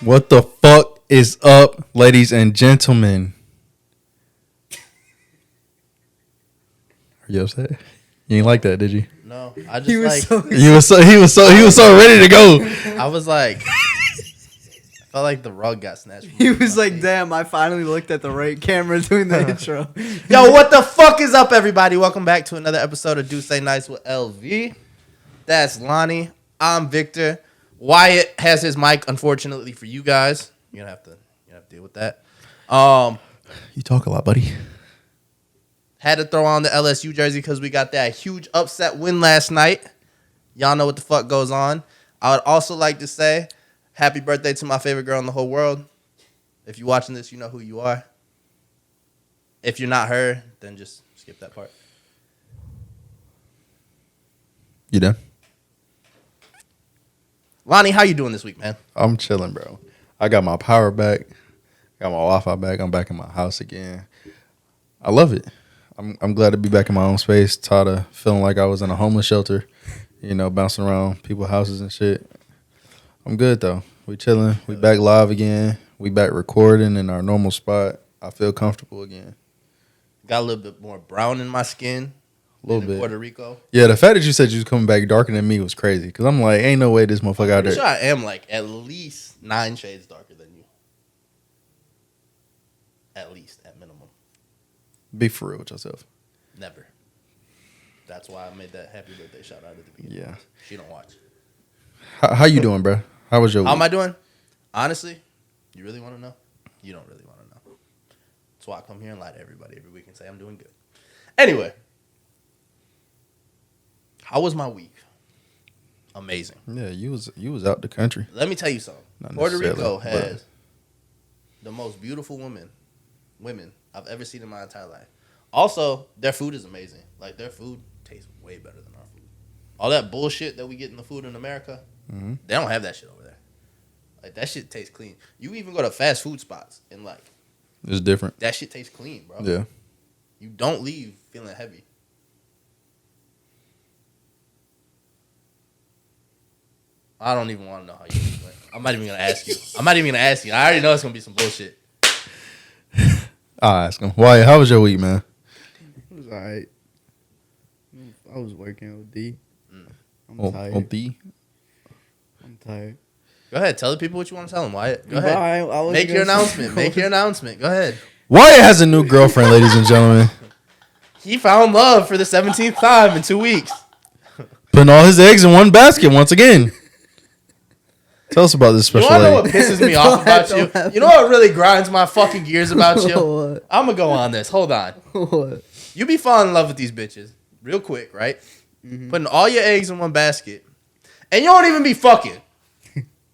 What the fuck is up, ladies and gentlemen? Are you upset? You ain't like that, did you? No, I just like He was so ready to go. I was like, I felt like the rug got snatched. From He my was like, face. damn, I finally looked at the right camera doing the intro. Yo, what the fuck is up, everybody? Welcome back to another episode of Do Say Nice with LV. That's Lonnie. I'm Victor. Wyatt has his mic, unfortunately for you guys. You're gonna have to deal with that. You talk a lot, buddy. Had to throw on the LSU jersey because we got that huge upset win last night. Y'all know what the fuck goes on. I would also like to say happy birthday to my favorite girl in the whole world. If you're watching this, you know who you are. If you're not her, then just skip that part. You done? Lonnie, how you doing this week, man? I'm chilling, bro. I got my power back. Got my Wi-Fi back. I'm back in my house again. I love it. I'm glad to be back in my own space. Tired of feeling like I was in a homeless shelter, you know, bouncing around people's houses and shit. I'm good though. We chilling. We back live again. We back recording in our normal spot. I feel comfortable again. Got a little bit more brown in my skin. A little than in bit. Puerto Rico. Yeah, the fact that you said you was coming back darker than me was crazy. Because I'm like, ain't no way this motherfucker out I'm there. sure I am like at least 9 shades darker than you. At least, at minimum. Be for real with yourself. Never. That's why I made that happy birthday shout out at the beginning. Yeah. She don't watch. How you doing, bro? How was your How week? am I doing? Honestly, you really want to know? You don't really want to know. That's why I come here and lie to everybody every week and say I'm doing good. Anyway, how was my week? Amazing. Yeah, you was out the country. Let me tell you something. Not Puerto necessarily, Rico but- has the most beautiful women I've ever seen in my entire life. Also, their food is amazing. Like, their food tastes way better than our food. All that bullshit that we get in the food in America, they don't have that shit over there. Like, that shit tastes clean. You even go to fast food spots and, like, It's different. that shit tastes clean, bro. Yeah. You don't leave feeling heavy. I don't even want to know how you went. I'm not even going to ask you. I already know it's going to be some bullshit. I'll ask him. Why? How was your week, man? It was all right. I was working OD. I'm On tired. B? I'm tired. Go ahead. Tell the people what you want to tell them, Wyatt. Go But ahead. I wasn't Make your gonna say- announcement. Make your announcement. Go ahead. Wyatt has a new girlfriend, ladies and gentlemen. He found love for the 17th time in 2 weeks. Putting all his eggs in one basket once again. Tell us about this You special want to know what lady. pisses me off about you? You know what really grinds my fucking gears about you? What? I'm going to go on this. Hold on. What? You be falling in love with these bitches real quick, right? Putting all your eggs in one basket. And you don't even be fucking.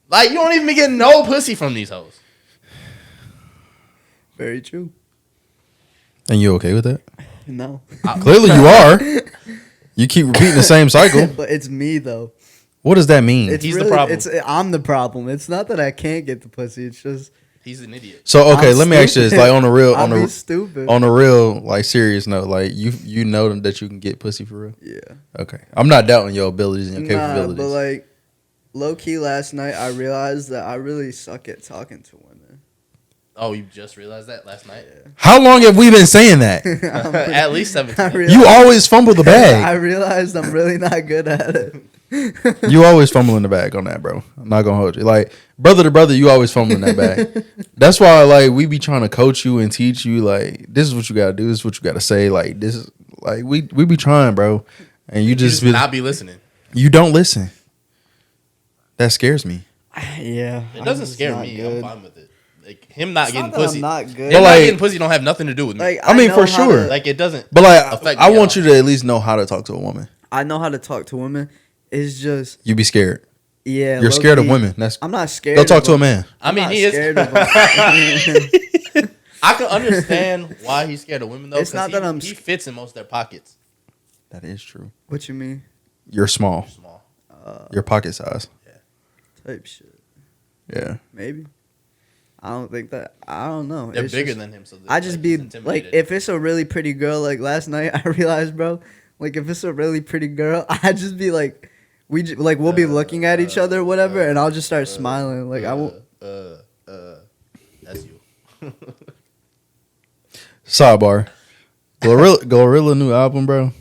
Like, you don't even be getting no pussy from these hoes. Very true. And you okay with that? No. Clearly you are. You keep repeating the same cycle. But it's me, though. What does that mean? It's He's the really, problem. I'm the problem. It's not that I can't get the pussy. It's just He's an idiot. So okay, I'm let me ask you this: stupid. like on I'm stupid. a real like serious note, like you know that you can get pussy for real. Yeah. Okay, I'm not doubting your abilities and your Nah, capabilities. but like low key last night, I realized that I really suck at talking to women. Oh, you just realized that last night? How long have we been saying that? At least 17. You always fumble the I bag. realized I'm really not good at it. You always fumble in the bag on that, bro. I'm not gonna hold you. Like brother to brother, you always fumble in that bag. That's why like we be trying to coach you and teach you like this is what you gotta do. This is what you gotta say. Like this is like we be trying, bro, and you just be, not be listening. you don't listen. That scares me. Yeah. It doesn't scare me. I'm fine with it. Like, him not It's getting not that pussy. I'm not good. Him But, not like- getting pussy don't have nothing to do with me. Like I mean, know for how sure. to- Like, it doesn't. But like affect I me want at you to at least know how to talk to a woman. I know how to talk to women. It's just You be scared. yeah. You're scared of low-key, women. That's I'm not scared. go of talk to a them. man. I mean, I'm he not is. scared of them. I can understand why he's scared of women, though. It's 'cause not that I'm he sc- fits in most of their pockets. That is true. What you mean? You're small. Small. Your pocket size. Type shit. Yeah. Maybe. I don't think that. I don't know. They're It's bigger just- than him, so I just like, be he's like, intimidated. if it's a really pretty girl, like last night, I realized, bro, like if it's a really pretty girl, I just be like, we'll be looking at each other, whatever, and I'll just start smiling. Like I won't. Sidebar. Glorilla new album, bro.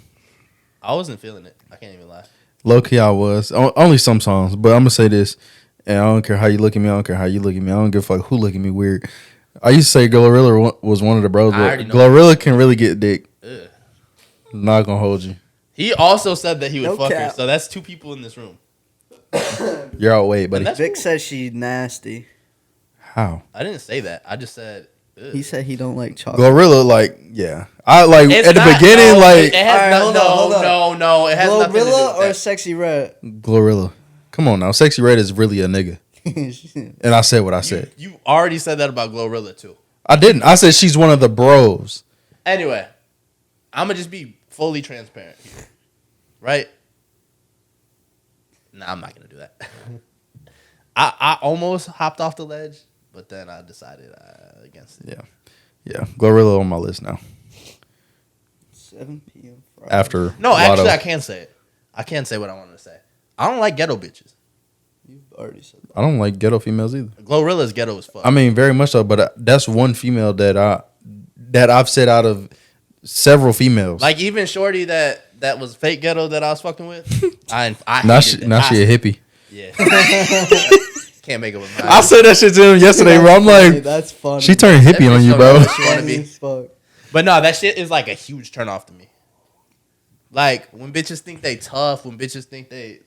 I wasn't feeling it. I can't even lie. Low key, I was. Only some songs, but I'm gonna say this, and I don't care how you look at me. I don't care how you look at me. I don't give a fuck who look at me weird. I used to say Glorilla was one of the bros, I but already know. Glorilla can really get dick. Ugh. Not gonna hold you. He also said that he would No fuck her, cap. so that's two people in this room. You're outweighed, buddy. And that's Vic cool. says she nasty. How? I didn't say that. I just said. Ugh. He said he don't like chocolate. Glorilla, like, yeah. I like It's at the not- beginning, no, like it has Alright, hold on. no. It has nothing to do Glorilla with or that. Sexy Red? Glorilla. Come on now, Sexy Red is really a nigga, and I said what I said. You already said that about Glorilla too. I didn't. I said she's one of the bros. Anyway, I'm gonna just be fully transparent, here, right? Nah, I'm not gonna do that. I almost hopped off the ledge, but then I decided against it. Yeah, Glorilla on my list now. 7 p.m. Friday. After No, Lotto. actually, I can say it. I can say what I wanted to say. I don't like ghetto bitches. You've already said that. I don't like ghetto females either. Glorilla's ghetto as fuck. I mean, very much so, but that's one female that I've said out of several females. Like even Shorty that was fake ghetto that I was fucking with. I now hated she, it. now she a hippie. Yeah. Can't make up a mind. I said that shit to him yesterday, bro. I'm Funny, like, that's funny. she turned That hippie bitch on you, don't bro. know what she wanna Funny be. as fuck. But no, that shit is like a huge turnoff to me. Like when bitches think they tough, when bitches think they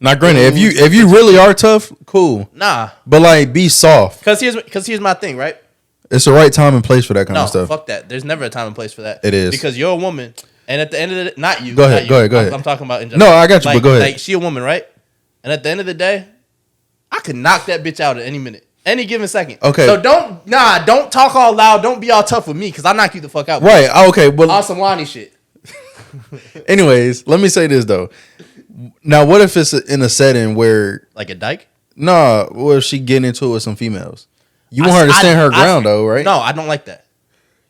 Now, granted, if you really are tough, cool, nah. but like be soft. Cause here's my thing, right? It's the right time and place for that kind No, of stuff. fuck that. There's never a time and place for that. It is. because you're a woman, and at the end of the day, not you. Go ahead, not go you. ahead, go ahead. I'm talking about in No, general. I got you, Like, but go ahead. Like she a woman, right? And at the end of the day, I could knock that bitch out at any minute, any given second. Okay. So don't talk all loud. Don't be all tough with me, cause I'll knock you the fuck out. Right? Okay. Well, On some whiny shit. anyways, let me say this though. Now, what if it's in a setting where Like a dyke. where she getting into it with some females? You want her to stand her ground though, right? No, I don't like that.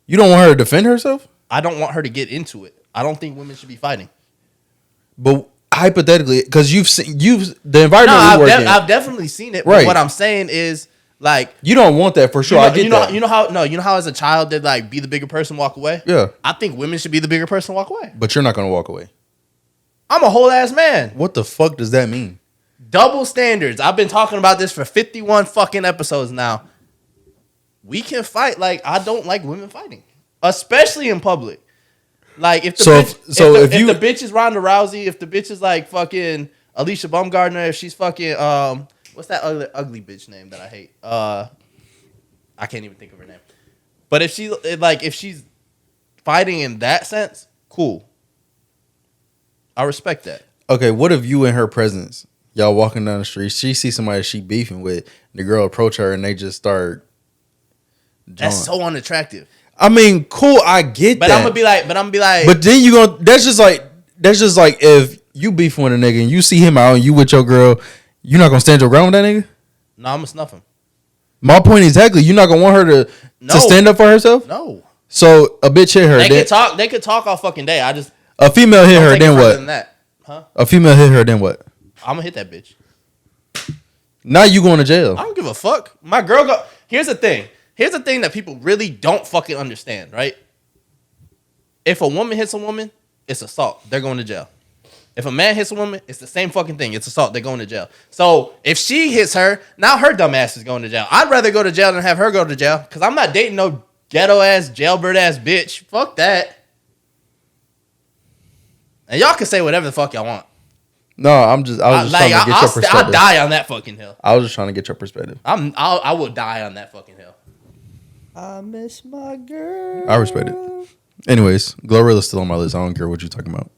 You don't want her to defend herself. I don't want her to get into it. I don't think women should be fighting. But hypothetically, because the No, environment we work in, I've definitely seen it. Right. But what I'm saying is, like, you don't want that for sure. I get that. you know how as a child they'd like be the bigger person, walk away. Yeah, I think women should be the bigger person, walk away. but you're not gonna walk away. I'm a whole ass man. What the fuck does that mean? Double standards. I've been talking about this for 51 fucking episodes now. We can fight. Like, I don't like women fighting, especially in public. Like, if the if the bitch is Ronda Rousey, if the bitch is like fucking Alicia Baumgartner, if she's fucking what's that ugly bitch name that I hate? I can't even think of her name. But if she's fighting in that sense, cool. I respect that. Okay, what if you in her presence, y'all walking down the street, she sees somebody she beefing with, the girl approach her and they just start. That's so unattractive. I mean, cool, I get But that. I'm gonna be like, But then you gonna that's just like if you beefing with a nigga and you see him out and you with your girl, you're not gonna stand your ground with that nigga? no, I'm gonna snuff him. My point exactly. You're not gonna want her to No. stand up for herself? No. So a bitch hit her. They could talk all fucking day. I just A female hit don't her, take it then further what? than that. Huh? A female hit her, then what? I'm gonna hit that bitch. Now you going to jail. I don't give a fuck. My girl go. Here's the thing. Here's the thing that people really don't fucking understand, right? If a woman hits a woman, it's assault. They're going to jail. If a man hits a woman, it's the same fucking thing. It's assault. They're going to jail. So if she hits her, now her dumb ass is going to jail. I'd rather go to jail than have her go to jail because I'm not dating no ghetto ass, jailbird ass bitch. Fuck that. And y'all can say whatever the fuck y'all want. No, I was just trying to get your I'll perspective. die on that fucking hill. I was just trying to get your perspective. I will die on that fucking hill. I miss my girl. I respect it. Anyways, Glorilla's still on my list. I don't care what you're talking about.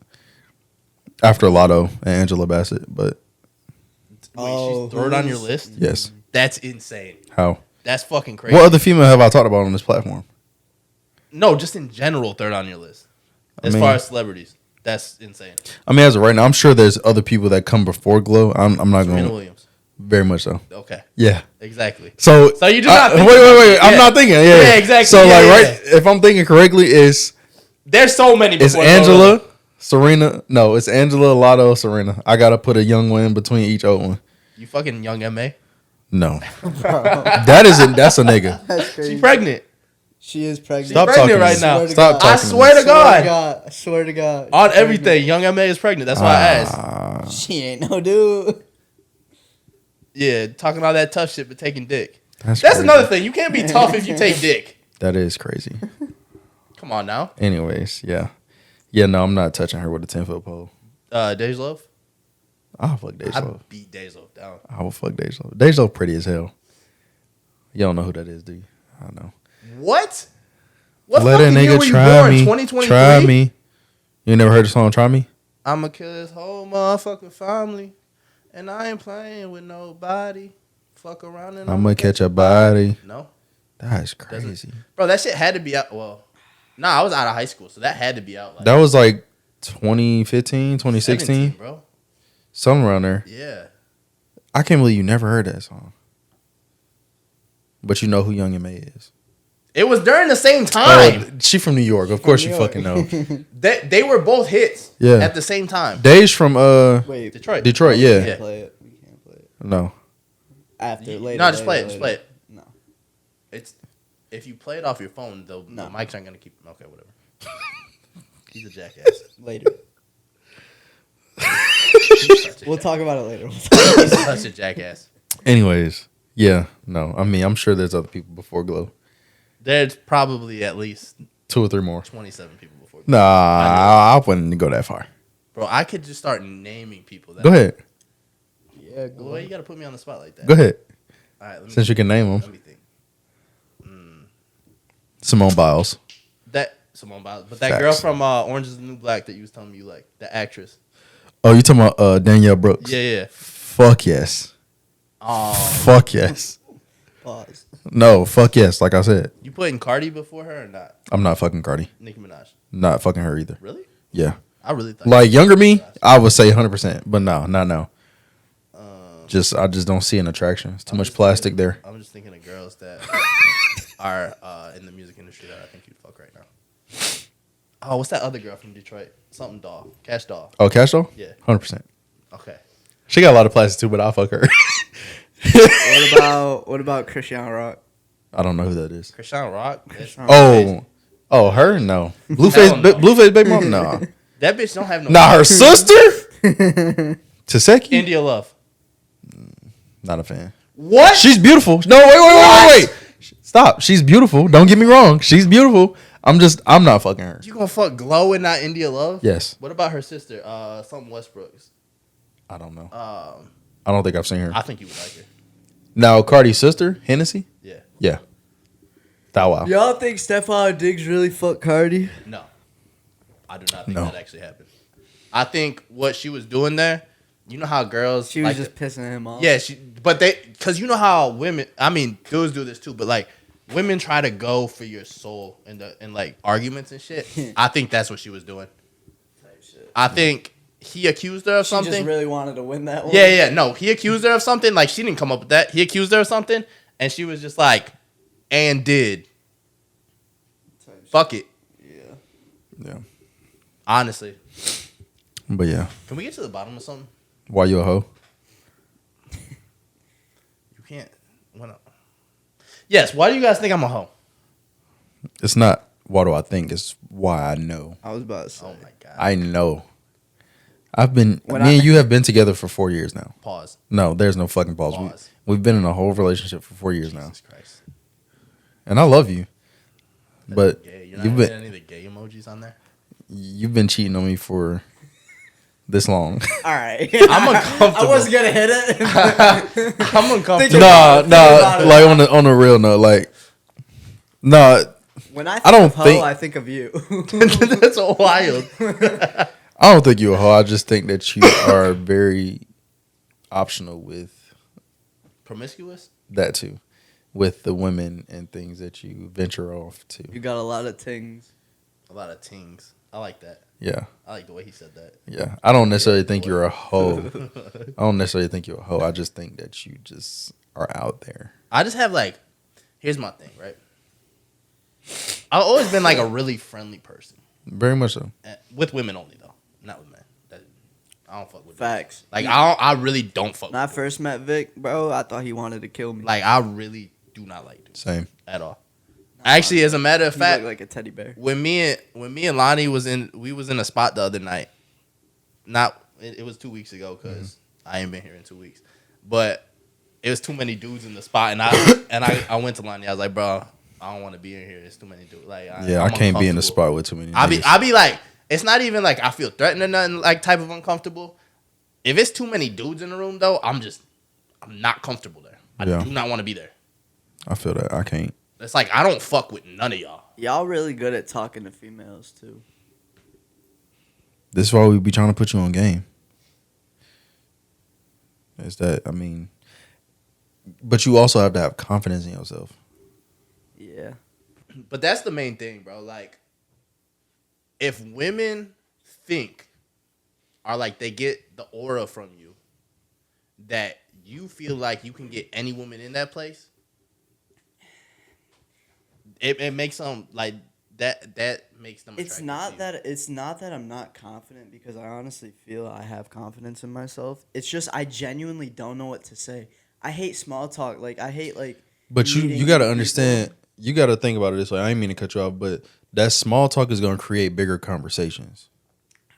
After Lotto and Angela Bassett, but Wait, she's third on your list? yes. That's insane. How? That's fucking crazy. What other female have I talked about on this platform? No, just in general, third on your list. As mean- far as celebrities, that's insane. I mean, as of right now, I'm sure there's other people that come before Glow. I'm not Serena going. Williams. Very much so. Okay, Yeah. exactly. So you do not think wait. about- I'm yeah. not thinking. Yeah, Yeah, exactly. So Yeah, like, yeah, right? If I'm thinking correctly, There's so many. it's before Angela, Serena. No, it's Angela, Lotto, Serena. I gotta put a young one in between each old one. You fucking young MA. No, that's a nigga. That's crazy. She pregnant. She is pregnant. She's pregnant right now. Swear to Stop God. talking I to swear me. to God. I swear to God. On She's everything, Young M.A. is pregnant. That's why I asked. Ah, She ain't no dude. Yeah, talking all that tough shit, but taking dick. that's That's crazy. another thing. You can't be tough if you take dick. That is crazy. Come on now. Anyways, yeah. Yeah, no, I'm not touching her with a 10-foot pole. Dej Love. I'll fuck Dej I Love. beat Dej Love down. I will fuck Dej Love. Dej Love pretty as hell. You don't know who that is, do you? I know. What? What Let a fucking year nigga were you try born? me. 2023? Try me. You never heard the song Try Me? I'ma kill this whole motherfucking family. And I ain't playing with nobody. Fuck around and I'm gonna catch a body. No. That's Doesn't- crazy. Bro, that shit had to be out. Well, nah, I was out of high school, so that had to be out. Like, That was like 2015, 2016, 17, bro. somewhere around there. Yeah. I can't believe you never heard that song. But you know who Young M.A. is. It was during the same time. She from New York. Of course New you York. fucking know. They were both hits Yeah. at the same time. Dej from Wait. Detroit. Detroit, We yeah. can't play it. We can't play it. No. After, later. No, just play it. later, Just play it. No. It's if you play it off your phone, the No. mics aren't gonna keep. Okay, whatever. He's a jackass. Later. He's such a We'll jackass. talk about it later. He's such a jackass. Anyways, yeah, no. I mean, I'm sure there's other people before Glow. There's probably at least 2 or 3 more. 27 people before. Nah, I wouldn't go that far. Bro, I could just start naming people. That Go ahead. Yeah, go Well, you gotta put me on the spot like that. Go ahead. All right, let me Since you can name them. let me think. Simone Biles. That Simone Biles, but that Facts. girl from Orange Is the New Black that you was telling me you like, the actress. Oh, you talking about Danielle Brooks? Yeah. Fuck yes. Fuck yes. Pause. No, fuck yes. Like I said, You putting Cardi before her or not? I'm not fucking Cardi. Nicki Minaj. Not fucking her either. Really? Yeah. I really thought. Like younger me, I would say 100%, but no, not now. I just don't see an attraction. It's too I'm much just plastic thinking- there. I'm just thinking of girls that are in the music industry that I think you'd fuck right now. Oh, what's that other girl from Detroit? Something Doll. Cash Doll. Oh, Cash Doll? Yeah. 100%. Okay. She got a lot of plastic too, but I'll fuck her. What about Christian Rock? I don't know who that is. Krishan Rock. That's- Oh, her? No. Hell Blueface, no. Blueface baby mom? No. That bitch don't have no. Nah, her sister? Taseki? India Love. Not a fan. What? She's beautiful. No, wait. Stop. She's beautiful. Don't get me wrong. She's beautiful. I'm not fucking her. You gonna fuck Glow and not India Love? Yes. What about her sister? Something Westbrooks. I don't know. Um, I don't think I've seen her. I think you would like her. Now, Cardi's sister, Hennessy? Yeah. Yeah. That wow. Y'all think Stephon Diggs really fucked Cardi? No, I do not think No. that actually happened. I think what she was doing there. You know how girls She was like just pissing him off. yeah, because you know how women. I mean, dudes do this too, but like women try to go for your soul in like arguments and shit. I think that's what she was doing. Type shit. I think he accused her of She something. just really wanted to win that one. Yeah. No, he accused her of something. Like she didn't come up with that. He accused her of something, and she was just like, and did. Type shit. Fuck it. Yeah. Yeah. Honestly, But yeah. can we get to the bottom of something? Why you a hoe? You can't. Why not? Yes. Why do you guys think I'm a hoe? It's not why do I think, it's why I know. I was about to say. Oh my god. I know. Me When and you have been together for 4 years now. Pause. No, there's no fucking pause. Pause. We've been in a whole relationship for 4 years now. Jesus Christ. And I love you. But Gay. You're not you've putting been any of the gay emojis on there. you've been cheating on me for this long. All right. I'm uncomfortable. I wasn't gonna hit it. I'm uncomfortable. Think about it. Like on a real note, like When I think I don't of hoe, think- I think of you. That's wild. I don't think you're a hoe. I just think that you are very optional with Promiscuous? that too. With the women and things that you venture off to. You got a lot of things. A lot of tings. I like that. Yeah. I like the way he said that. Yeah. I don't necessarily think you're a hoe. I don't necessarily think you're a hoe. I just think that you just are out there. I just have like, here's my thing, right? I've always been like a really friendly person. Very much so. With women only though, not with men. I don't fuck with dudes. Facts. Like I really don't fuck. When I with dudes. first met Vic, bro, I thought he wanted to kill me. Like I really do not like dudes Same. at all. Actually, as a matter of He fact, looked like a teddy bear. when me and Lonnie was in a spot the other night. It was 2 weeks ago because I ain't been here in 2 weeks, but it was too many dudes in the spot, and I went to Lonnie. I was like, bro, I don't want to be in here. There's too many dudes. Like, I I'm can't be in the uncomfortable. spot with too many. I niggas. be like, it's not even like I feel threatened or nothing like type of uncomfortable. If it's too many dudes in the room though, I'm not comfortable there. I do not want to be there. I feel that I can't. It's like I don't fuck with none of y'all. Y'all really good at talking to females too. This is why we be trying to put you on game. Is that I mean, but you also have to have confidence in yourself. Yeah. But that's the main thing, bro. Like, if women think or like they get the aura from you that you feel like you can get any woman in that place, it makes them like that makes them. It's not that I'm not confident, because I honestly feel I have confidence in myself. It's just I genuinely don't know what to say. I hate small talk. Like I hate like. But you meeting got to people. understand. You got to think about it this way. I ain't mean to cut you off, but that small talk is going to create bigger conversations.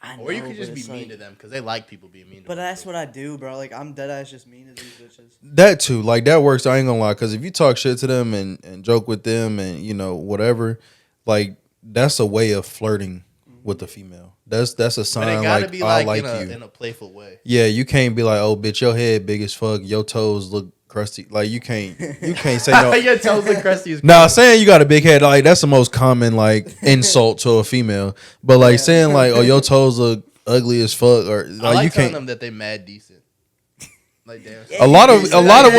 I know, Or you could just but be it's mean like- to them because they like people being mean to But them. that's what I do, bro. Like I'm dead ass just mean to these bitches. That too, like that works. I ain't gonna lie, because if you talk shit to them and joke with them and whatever, like that's a way of flirting with the female. That's a But sign it gotta like be I like, like you. in a playful way. Yeah, you can't be like, oh bitch, your head big as fuck, your toes look crusty. Like you can't say no. Your toes look crusty as Now saying you got a big head, like that's the most common like insult to a female. But like saying like, oh your toes look ugly as fuck, or like, I like you telling can't. them that they mad decent. Like damn. A lot of women, Like, a lot of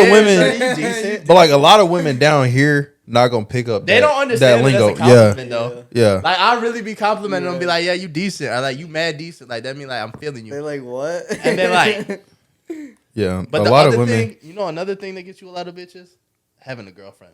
damn, women, son, you decent. but like a lot of women down here not gonna pick up. They that, don't understand that that lingo. that's a compliment though. Yeah. Like I really be complimenting them, Yeah. be like, yeah, you decent, or like you mad decent. Like that mean like I'm feeling They're you. like, what? And then like, Yeah, but a the lot other of women. thing, another thing that gets you a lot of bitches, having a girlfriend.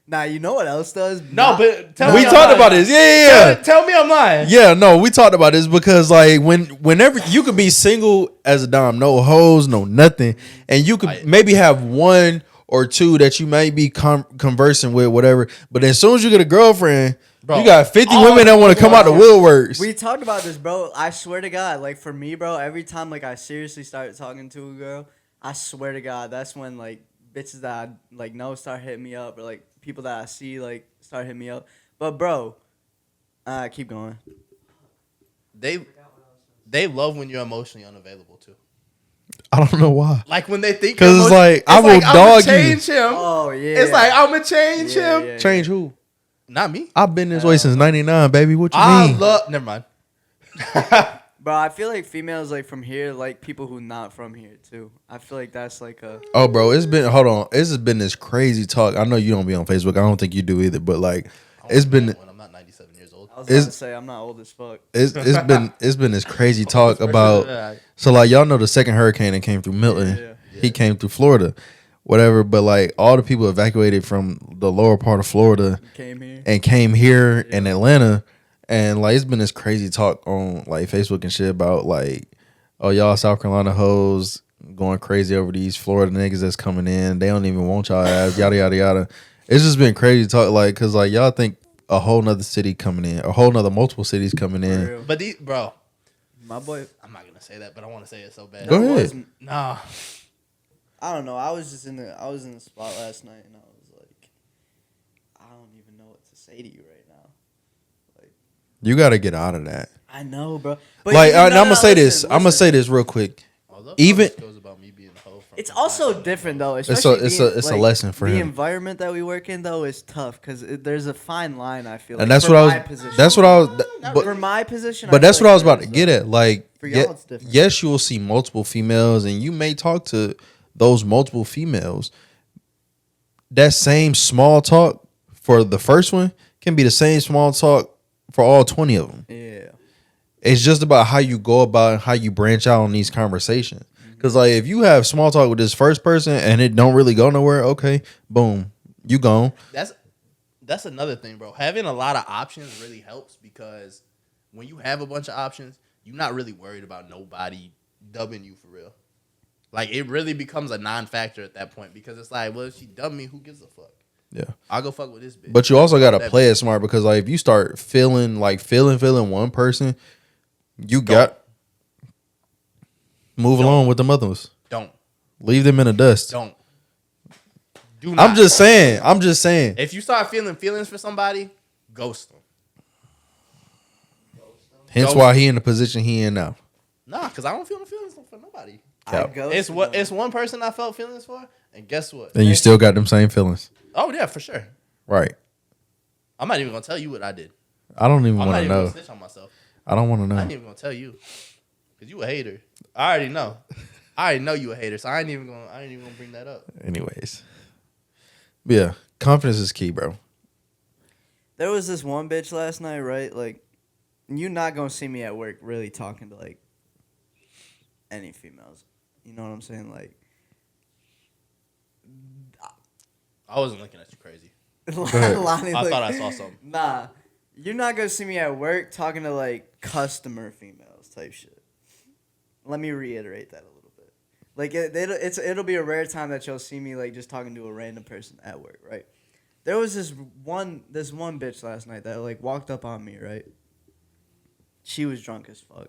Nah, you know what else does? No, but tell We me I'm talked lying. about this. Yeah. Tell me I'm lying. Yeah, no, we talked about this because like whenever you could be single as a dom, no hoes, no nothing, and you could maybe have one or two that you may be conversing with, whatever. But as soon as you get a girlfriend, Bro, you got 50 all women that want to come out the woodworks. We talked about this, bro. I swear to God, like for me, bro, every time like I seriously start talking to a girl, I swear to God, that's when like bitches that I like know start hitting me up, or like people that I see like start hitting me up. But bro, keep going. They love when you're emotionally unavailable too. I don't know why. Like when they think 'Cause you're it's like, I will I'ma dog you. change him. Oh yeah. It's like I'ma change Yeah, him. yeah. Change who? Not me. I've been this way since '99, baby. What you I mean? love. Never mind. Bro, I feel like females like from here like people who not from here too. I feel like that's like a Oh, bro, it's been hold on. This has been this crazy talk. I know you don't be on Facebook. I don't think you do either. But like, it's been when I'm not 97 years old. I was about to say I'm not old as fuck. it's been this crazy talk about. So like y'all know the second hurricane that came through Milton. Yeah. He came through Florida, whatever. But like all the people evacuated from the lower part of Florida Came here. and came here in Atlanta, and like it's been this crazy talk on like Facebook and shit about like, oh y'all South Carolina hoes going crazy over these Florida niggas that's coming in. They don't even want y'all ass. Yada yada yada. It's just been crazy talk like because like y'all think a whole nother city coming in, a whole nother multiple cities coming For in. real. But these, bro, My boy. I'm not gonna say that, but I want to say it so bad. Go that ahead. was- Nah, I don't know. I was in the spot last night, and I was like, I don't even know what to say to you right now. Like, You got to get out of that. I know, bro. Like, you- I'm no, gonna no, say this. listen, I'm gonna listen. say this real quick. although Even- this goes about me being a hoe from It's the also back. different though. a- Especially it's a lesson for the him. environment that we work in though is tough because there's a fine line. I feel, And like, that's for what I my was. position. That's what I was. for But my position. but that's feel what I like was about there to is, get though. at. Like, For y'all, it's different. yes, you will see multiple females, and you may talk to those multiple females. That same small talk for the first one can be the same small talk for all 20 of them. Yeah. It's just about how you go about and how you branch out on these conversations. Because like if you have small talk with this first person and it don't really go nowhere, okay, boom, you gone. That's another thing, bro. Having a lot of options really helps because when you have a bunch of options, you're not really worried about nobody dubbing you for real. Like it really becomes a non-factor at that point because it's like, well, if she dubbed me, who gives a fuck? Yeah. I'll go fuck with this bitch. But you also gotta That play it smart because like if you start feeling one person, you Don't. got move along with the others. Don't. Leave them in the dust. Don't. Do not. I'm just saying. If you start feeling feelings for somebody, ghost them. Hence Ghost. why he in the position he in now. Nah, because I don't feel no feelings for nobody. I ghosted It's what them. it's one person I felt feelings for, and guess what? And you still got them same feelings. Oh yeah, for sure. Right. I'm not even gonna tell you what I did. I don't even I'm want not to even know. gonna snitch on myself. I don't want to I know. ain't even gonna tell you, cause you a hater. I already know. I already know you a hater, so I ain't even gonna bring that up. Anyways. But yeah, confidence is key, bro. There was this one bitch last night, right? Like, you not gonna see me at work really talking to like any females. You know what I'm saying? Like, I wasn't looking at you crazy. Lonnie I look- thought I saw something. Nah, you're not gonna see me at work talking to like customer females type shit. Let me reiterate that a little bit. Like it'll be a rare time that you'll see me like just talking to a random person at work, right? There was this one bitch last night that like walked up on me, right? She was drunk as fuck.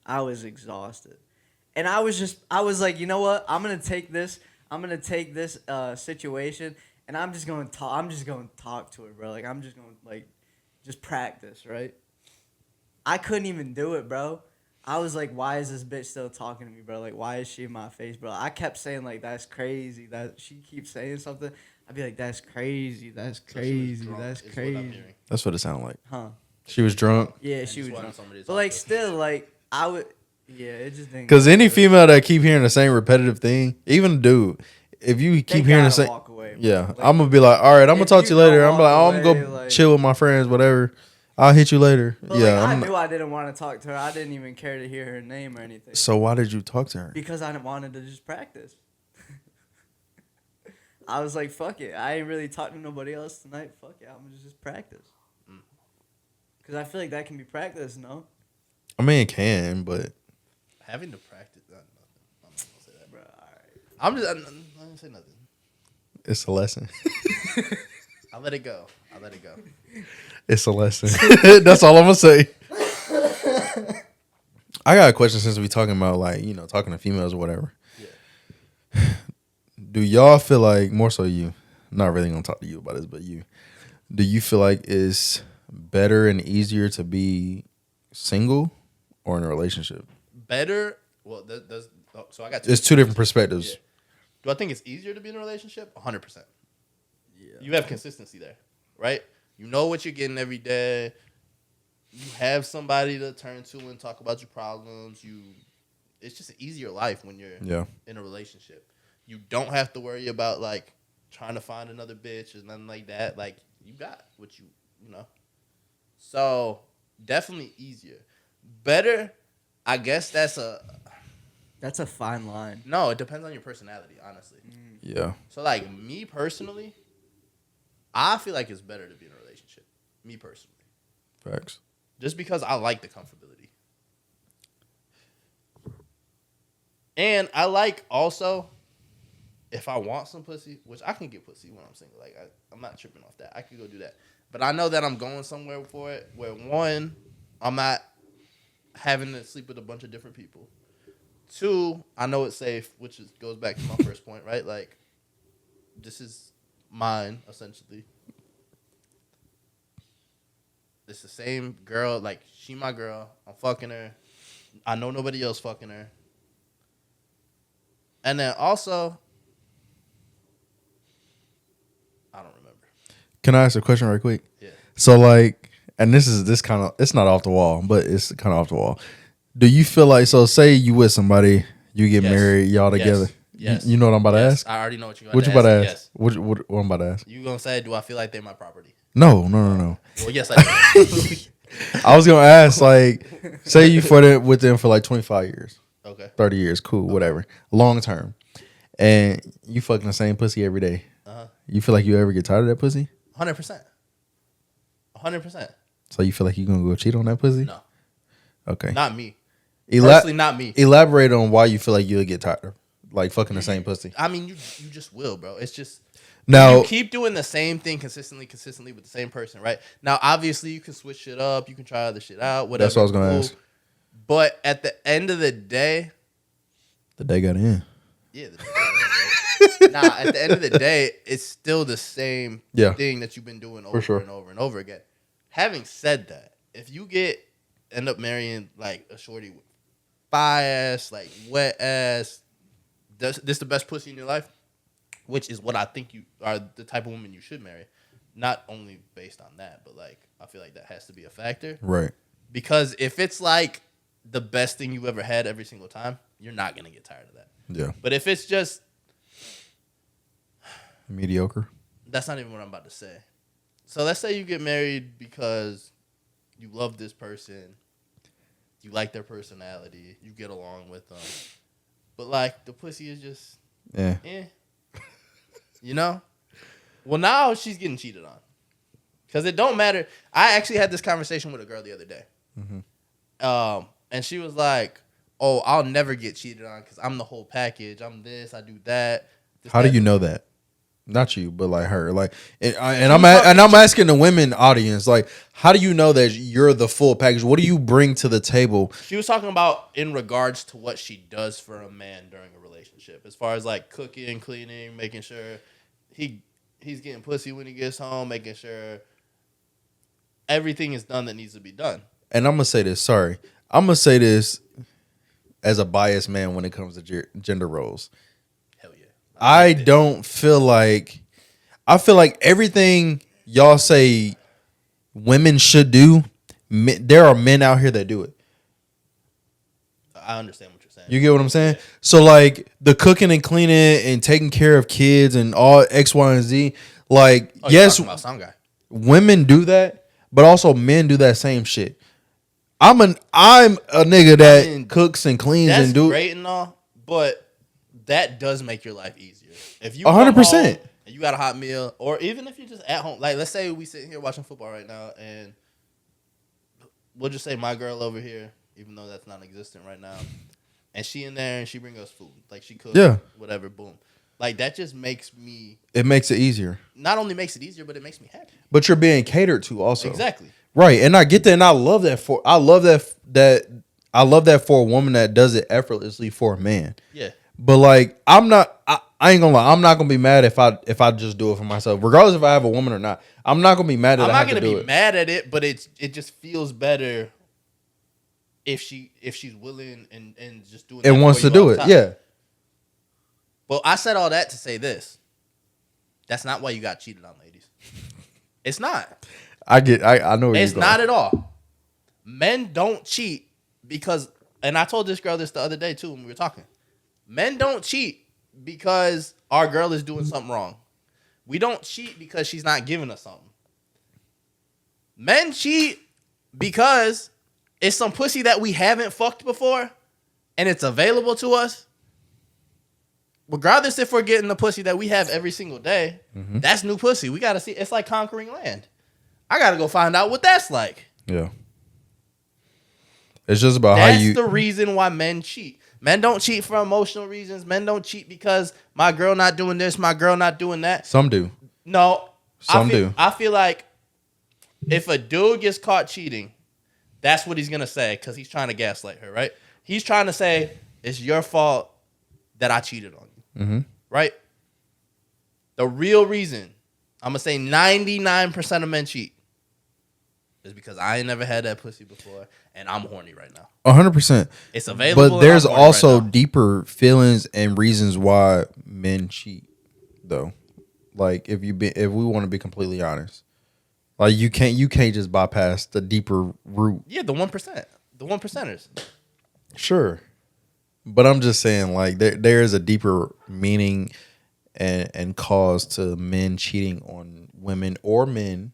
I was exhausted. And I was like, you know what? I'm gonna take this situation and I'm just gonna talk to her, bro. Like I'm just gonna like just practice, right? I couldn't even do it, bro. I was like, why is this bitch still talking to me, bro? Like, why is she in my face, bro? I kept saying like, that's crazy. That she keeps saying something. I'd be like, that's crazy. That's So she was crazy. drunk, That's is what I'm crazy. hearing. That's what it sounded like. Huh? She was drunk. Yeah, And she just was wanted drunk. somebody to But talk like, to. still, like, I would. Yeah, it just didn't. Because go any good. female that keep hearing the same repetitive thing, even a dude, if you They keep hearing the gotta same, walk away, bro. yeah, Like, I'm gonna be like, all right, I'm gonna if talk to you you later. don't I'm like, oh, walk I'm gonna away, go like- chill with my friends, whatever. I'll hit you later. But yeah, like, I I'm knew I didn't want to talk to her. I didn't even care to hear her name or anything. so why did you talk to her? Because I wanted to just practice. I was like, fuck it. I ain't really talking to nobody else tonight. Fuck it. I'm going to just practice. Because I feel like that can be practiced, no? I mean, it can, but Having to practice. Nothing. I'm not gonna say that, bro. Bro, all right. I'm gonna say nothing. it's a lesson. I'll let it go. It's a lesson. That's all I'm gonna say. I got a question since we talking about like, you know, talking to females or whatever. Yeah. Do y'all feel like, more so you, not really gonna talk to you about this, but you, do you feel like it's better and easier to be single or in a relationship? Better. Well, so I got It's two different perspectives. Yeah. Do I think it's easier to be in a relationship? 100%. Yeah. You have consistency there, right? You know what you're getting every day. You have somebody to turn to and talk about your problems. It's just an easier life when you're Yeah. in a relationship. You don't have to worry about like trying to find another bitch or nothing like that. Like you got what you know. So definitely easier. Better, I guess that's That's a fine line. no. It depends on your personality, honestly. Yeah. So like me personally, I feel like it's better to be in a relationship. Me personally. Facts. Just because I like the comfortability. And I like also, if I want some pussy, which I can get pussy when I'm single. Like, I'm not tripping off that. I could go do that. But I know that I'm going somewhere for it where, one, I'm not having to sleep with a bunch of different people. Two, I know it's safe, which goes back to my first point, right? Like, this is mine, essentially. It's the same girl. Like, she my girl. I'm fucking her. I know nobody else fucking her. And then also, I don't remember. Can I ask a question right quick? Yeah. So like, and this kind of, it's not off the wall, but it's kind of off the wall. Do you feel like, so say you with somebody, you get Yes. married, y'all Yes. together. Yes. You know what I'm about to Yes. ask? I already know what you're What going you to about to ask. ask? What I'm about to ask? You going to say, do I feel like they're my property? No. Well, yes, I do. I was gonna ask, like, say you with them for like 25 years, Okay. 30 years, cool, whatever, long term, and you fucking the same pussy every day. Uh-huh. You feel like you ever get tired of that pussy? 100%. 100%. So you feel like you gonna go cheat on that pussy? No. Okay. Not me. Ela- Personally, not me. Elaborate on why you feel like you'll get tired like fucking the same pussy. I mean, you just will, bro. It's just Now, you keep doing the same thing consistently with the same person, right? Now, obviously, you can switch shit up. You can try other shit out. Whatever. that's what I was gonna ask. But at the end of the day, The day got in. yeah. Nah, at the end of the day, it's still the same Yeah. thing that you've been doing over sure. and over and over again. Having said that, if you end up marrying like a shorty with fire ass, like wet ass, this the best pussy in your life, which is what I think you are the type of woman you should marry. Not only based on that, but like I feel like that has to be a factor. Right. Because if it's like the best thing you ever had every single time, you're not gonna get tired of that. Yeah. But if it's just Mediocre. that's not even what I'm about to say. So let's say you get married because you love this person, you like their personality, you get along with them, but like the pussy is just Yeah. you know? Well, now she's getting cheated on because it don't matter. I actually had this conversation with a girl the other day, and she was like, "Oh, I'll never get cheated on because I'm the whole package. I'm this, I do that." This, How do that, you know that? Not you, but like her. Like, I'm asking the women audience, like, how do you know that you're the full package? What do you bring to the table? She was talking about in regards to what she does for a man during a relationship, as far as like cooking, cleaning, making sure he's getting pussy when he gets home, making sure everything is done that needs to be done. And I'm gonna say this. Sorry, I'm gonna say this as a biased man when it comes to gender roles. Hell yeah. I don't feel like I feel like everything y'all say women should do. There are men out here that do it. I understand what you're saying. You get what I'm saying? So like the cooking and cleaning and taking care of kids and all X, Y, and Z. Like yes, you're talking about some guy. women do that, but also men do that same shit. I'm a nigga that cooks and cleans That's and do great and all, but that does make your life easier. If you 100%. come home and you got a hot meal, or even if you're just at home, like let's say we sitting here watching football right now, and we'll just say my girl over here, even though that's non-existent right now, and she in there and she bring us food, like she cooks, whatever, boom, like that just makes me. It makes it easier. Not only makes it easier, but it makes me happy. But you're being catered to also. Exactly. Right, and I get that, and I love that for a woman that does it effortlessly for a man. Yeah. But like, I ain't gonna lie, I'm not gonna be mad if I just do it for myself, regardless if I have a woman or not. I'm not gonna be mad that I'm I not have to gonna do be it. mad at it, but it just feels better if she's willing and just doing And that wants for to you all do the it, time. yeah. Well, I said all that to say this. That's not why you got cheated on, ladies. It's not. I know where It's you're going. not at all. Men don't cheat because, and I told this girl this the other day too when we were talking. Men don't cheat because our girl is doing something wrong. We don't cheat because she's not giving us something. Men cheat because it's some pussy that we haven't fucked before and it's available to us. Regardless if we're getting the pussy that we have every single day, that's new pussy. We got to see. It's like conquering land. I got to go find out what that's like. Yeah. It's just about That's how you. the reason why men cheat. Men don't cheat for emotional reasons. Men don't cheat because my girl not doing this, my girl not doing that. Some do. No. Some do. I feel like if a dude gets caught cheating, that's what he's going to say because he's trying to gaslight her, right? He's trying to say, it's your fault that I cheated on you, right? The real reason, I'm going to say 99% of men cheat is because I ain't never had that pussy before and I'm horny right now. 100%. It's available. But and there's I'm horny also right now. deeper feelings and reasons why men cheat, though. Like if we want to be completely honest, like you can't just bypass the deeper root. Yeah, the 1%. The 1%ers. Sure, but I'm just saying, like there is a deeper meaning and cause to men cheating on women or men.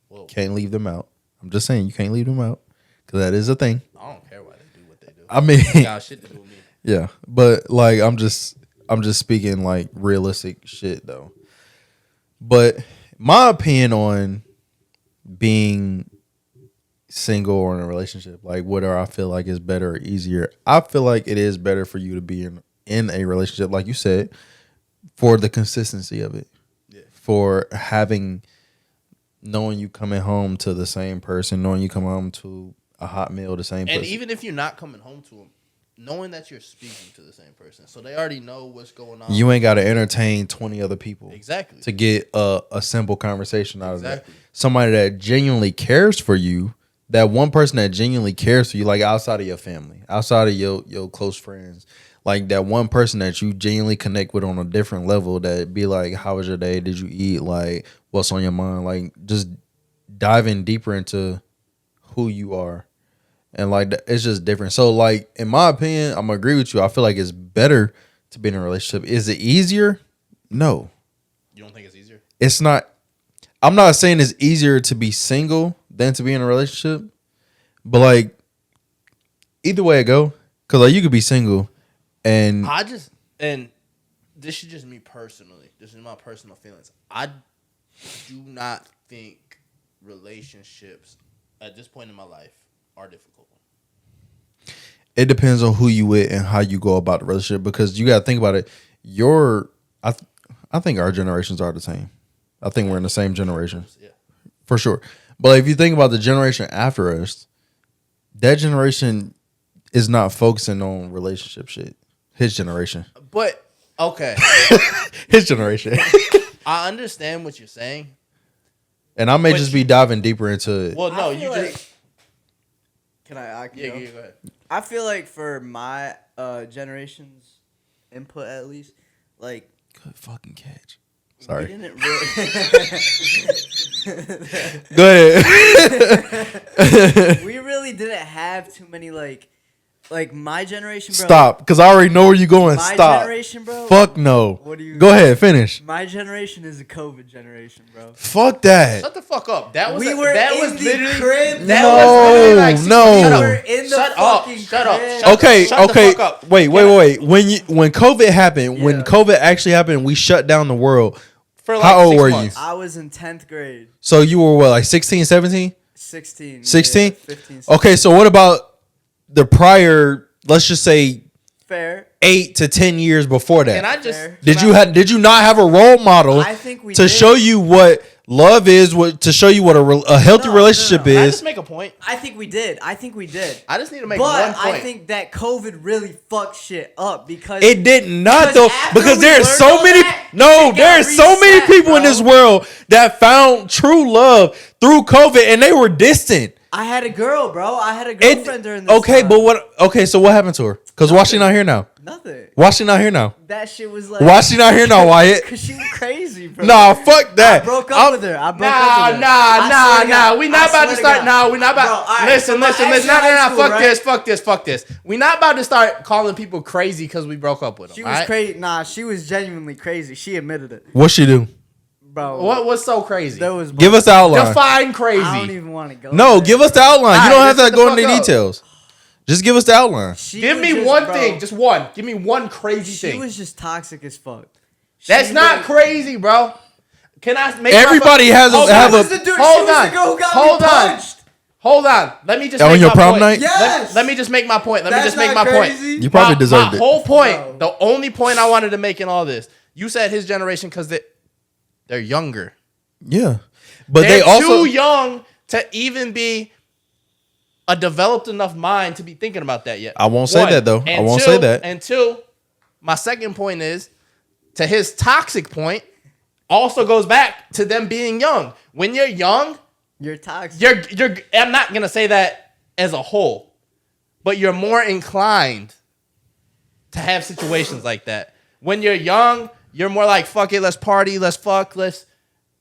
Whoa. Can't leave them out. I'm just saying you can't leave them out because that is a thing. I don't care why they do what they do. I mean, They got shit to do with me. yeah, but like I'm just speaking like realistic shit though. But my opinion on being single or in a relationship, like whether I feel like it's better or easier, I feel like it is better for you to be in a relationship, like you said, for the consistency of it. Yeah. For knowing you coming home to the same person, knowing you come home to a hot meal, the same person. And even if you're not coming home to them, knowing that you're speaking to the same person, so they already know what's going on. You ain't got to entertain 20 other people. Exactly. To get a simple conversation out of that. Exactly. Somebody that genuinely cares for you, that one person that genuinely cares for you, like outside of your family, outside of your close friends, like that one person that you genuinely connect with on a different level, that be like, how was your day? Did you eat? Like, what's on your mind? Like, just diving deeper into who you are. And like, it's just different. So like, in my opinion, I'm gonna agree with you. I feel like it's better to be in a relationship. Is it easier? No. You don't think it's easier? It's not. I'm not saying it's easier to be single than to be in a relationship, but like, either way it go, because like you could be single, and and this is just me personally. This is my personal feelings. I do not think relationships at this point in my life are difficult. it depends on who you with and how you go about the relationship, because you got to think about it. I think our generations are the same. I think we're in the same generation. Yeah. For sure. But if you think about the generation after us, that generation is not focusing on relationship shit. His generation. But okay, His generation. I understand what you're saying. And I may But just be diving deeper into it. Well, no, I you feel just like- Can I yeah, go? go ahead. I feel like for my generation's input, at least, like Good fucking catch. we Sorry. didn't really. Go ahead. We really didn't have too many like my generation, bro. Stop, because I already know where you're going. My Stop. generation, bro. Fuck no. What do you? Go ahead, finish. My generation is a COVID generation, bro. Fuck that. Shut the fuck up. That was We were that in was the literally crib. That No, was literally like no. Shut We up. were in the Shut up. fucking Shut up. crib. Shut the- Okay, shut the okay. fuck up. Wait. When COVID happened, when Yeah. COVID actually happened, we shut down the world. For How old 6 were you? months. I was in 10th grade, So you were what, like 16, 17? 16, 16? yeah, 15, 16. Okay, so what about the prior, let's just say Fair. 8 to 10 years before that? And I just Fair. Did you not have a role model I think we to did. show you what love is, to show you what a healthy No, relationship no. Can I is? just make a point? I think we did. I I just need to make But one point. I think that COVID really fucked shit up because It did not Because though, after because we there's learned so all many. that, No, it got there's so many reset, people in bro. this world that found true love through COVID, and they were distant. I had a girl, bro. I had a girlfriend during this Okay, time. but what? Okay, so what happened to her? Because why she not here now? Nothing. Why she not here now? That shit was like. Why she not here now, Wyatt? Cause she was crazy, bro. Nah, fuck that. I broke up I'm- with her. I broke up with her. Nah. I swear to God. We not I about swear to start. God. No, we not Bro, about. all right, Listen. so my ex in No. high school, Fuck right? this. Fuck this. We not about to start calling people crazy because we broke up with them. She was crazy. Nah, she was genuinely crazy. She admitted it, What she do? bro. What's so crazy? There was. Give us the outline. Define I don't crazy. even want to go. No, there, give us the bro. outline. You All don't right, have to shut the go into fuck up. details. Just give us the outline. She Give was me just, one bro, thing. Just one. Give me one crazy She thing. was just toxic as fuck. That's She not was- crazy, bro. Can I make Everybody has a- Hold have on. a- She was the dude- Hold she was on. the girl who got Hold me on. punched. Hold on. Let me just On make your my prom point. night? Yes. Let me just make my point. Let me That's just make not my point. crazy. You probably my deserved it. whole point. Bro. The only point I wanted to make in all this. You said his generation because they're younger. Yeah, but They're they also too young to even be a developed enough mind to be thinking about that yet. I won't say that, though. I And won't two- say that. And two, my second point is, to his toxic point, also goes back to them being young. When you're young, You're toxic. you're I'm not gonna say that as a whole, but you're more inclined to have situations like that. When you're young, you're more like, fuck it, let's party, let's fuck, let's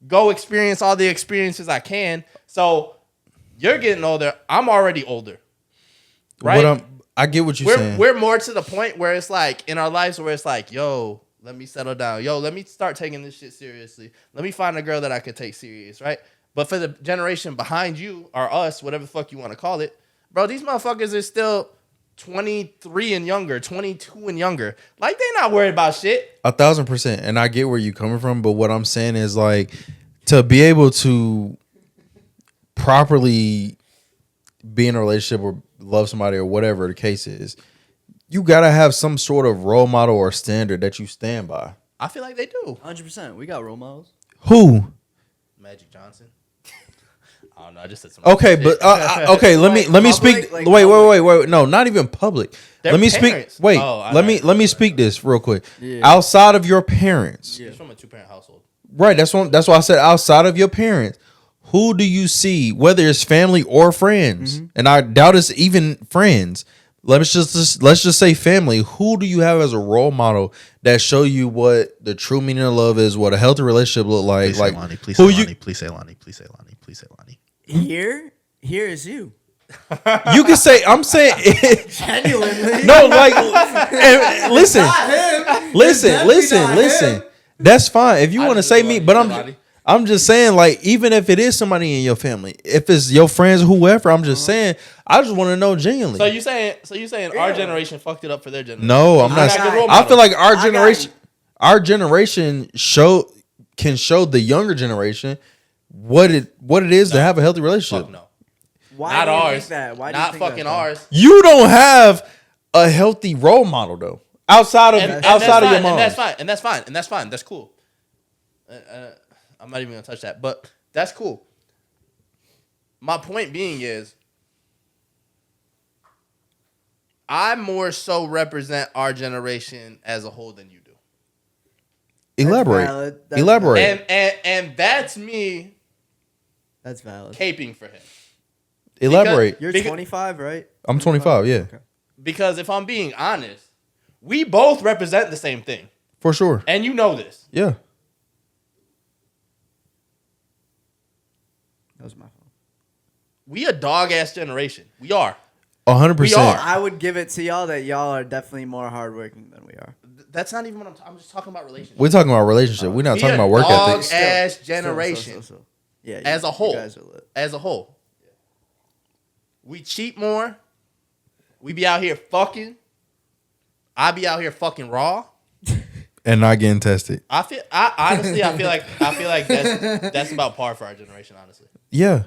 go experience all the experiences I can. So you're getting older. I'm already older. Right? I get what you're saying. We're more to the point where it's like in our lives where it's like, yo, let me settle down. Yo, let me start taking this shit seriously. Let me find a girl that I could take serious, right? But for the generation behind you or us, whatever the fuck you want to call it, bro, these motherfuckers are still 23 and younger, 22 and younger. Like they not worried about shit. 1,000%, and I get where you're coming from, but what I'm saying is like to be able to properly be in a relationship or love somebody or whatever the case is, you gotta have some sort of role model or standard that you stand by. I feel like they do. 100%. We got role models. Who? Magic Johnson. I don't know. I just said some. Okay, shit. but okay. Let me Like speak. public, like Wait. No, not even public. Their let me parents. speak. Wait. Oh, I let know. me speak this real quick. Yeah. Outside of your parents, Yeah. He's from a 2-parent household. right? That's why I said outside of your parents. Who do you see, whether it's family or friends, and I doubt it's even friends. Let's just say family. Who do you have as a role model that show you what the true meaning of love is, what a healthy relationship look like? Please Like say Lonnie. Please who say you Lonnie. Please say Lonnie. Please say Lonnie. Please say Lonnie. Here is you. you can say. I'm saying Genuinely. no. Like and listen. Listen. That's fine if you I want to just say want me, you but to I'm Lonnie. I'm just saying, like, even if it is somebody in your family, if it's your friends, whoever, I'm just saying, I just want to know genuinely. So you saying our generation fucked it up for their generation? No, I'm I not. got good role I feel models. like our got generation can show the younger generation what it is to have a healthy relationship. Fuck no. Why Not do you ours. think that? Why do you Not think that, fucking though? ours. You don't have a healthy role model though, outside of And outside of your mom. And that's fine. And that's fine. That's cool. I'm not even gonna touch that, but that's cool. My point being is, I more so represent our generation as a whole than you do. Elaborate. valid. That's Elaborate. And that's me That's valid. caping for him. Elaborate. You're Because- 25, right? I'm 25. Yeah, Okay. Because if I'm being honest, we both represent the same thing. for sure. And you know this. Yeah. That was my fault. We a dog ass generation. We are. 100%. We are. I would give it to y'all that y'all are definitely more hardworking than we are. That's not even what I'm just talking about relationships. We're talking about relationship. We're not We talking a about work dog ethics. ass Still, generation. still. Yeah, As a whole. You guys are lit. As a whole. We cheat more. We be out here fucking. I be out here fucking raw. And not getting tested. I honestly feel like that's about par for our generation, honestly. Yeah.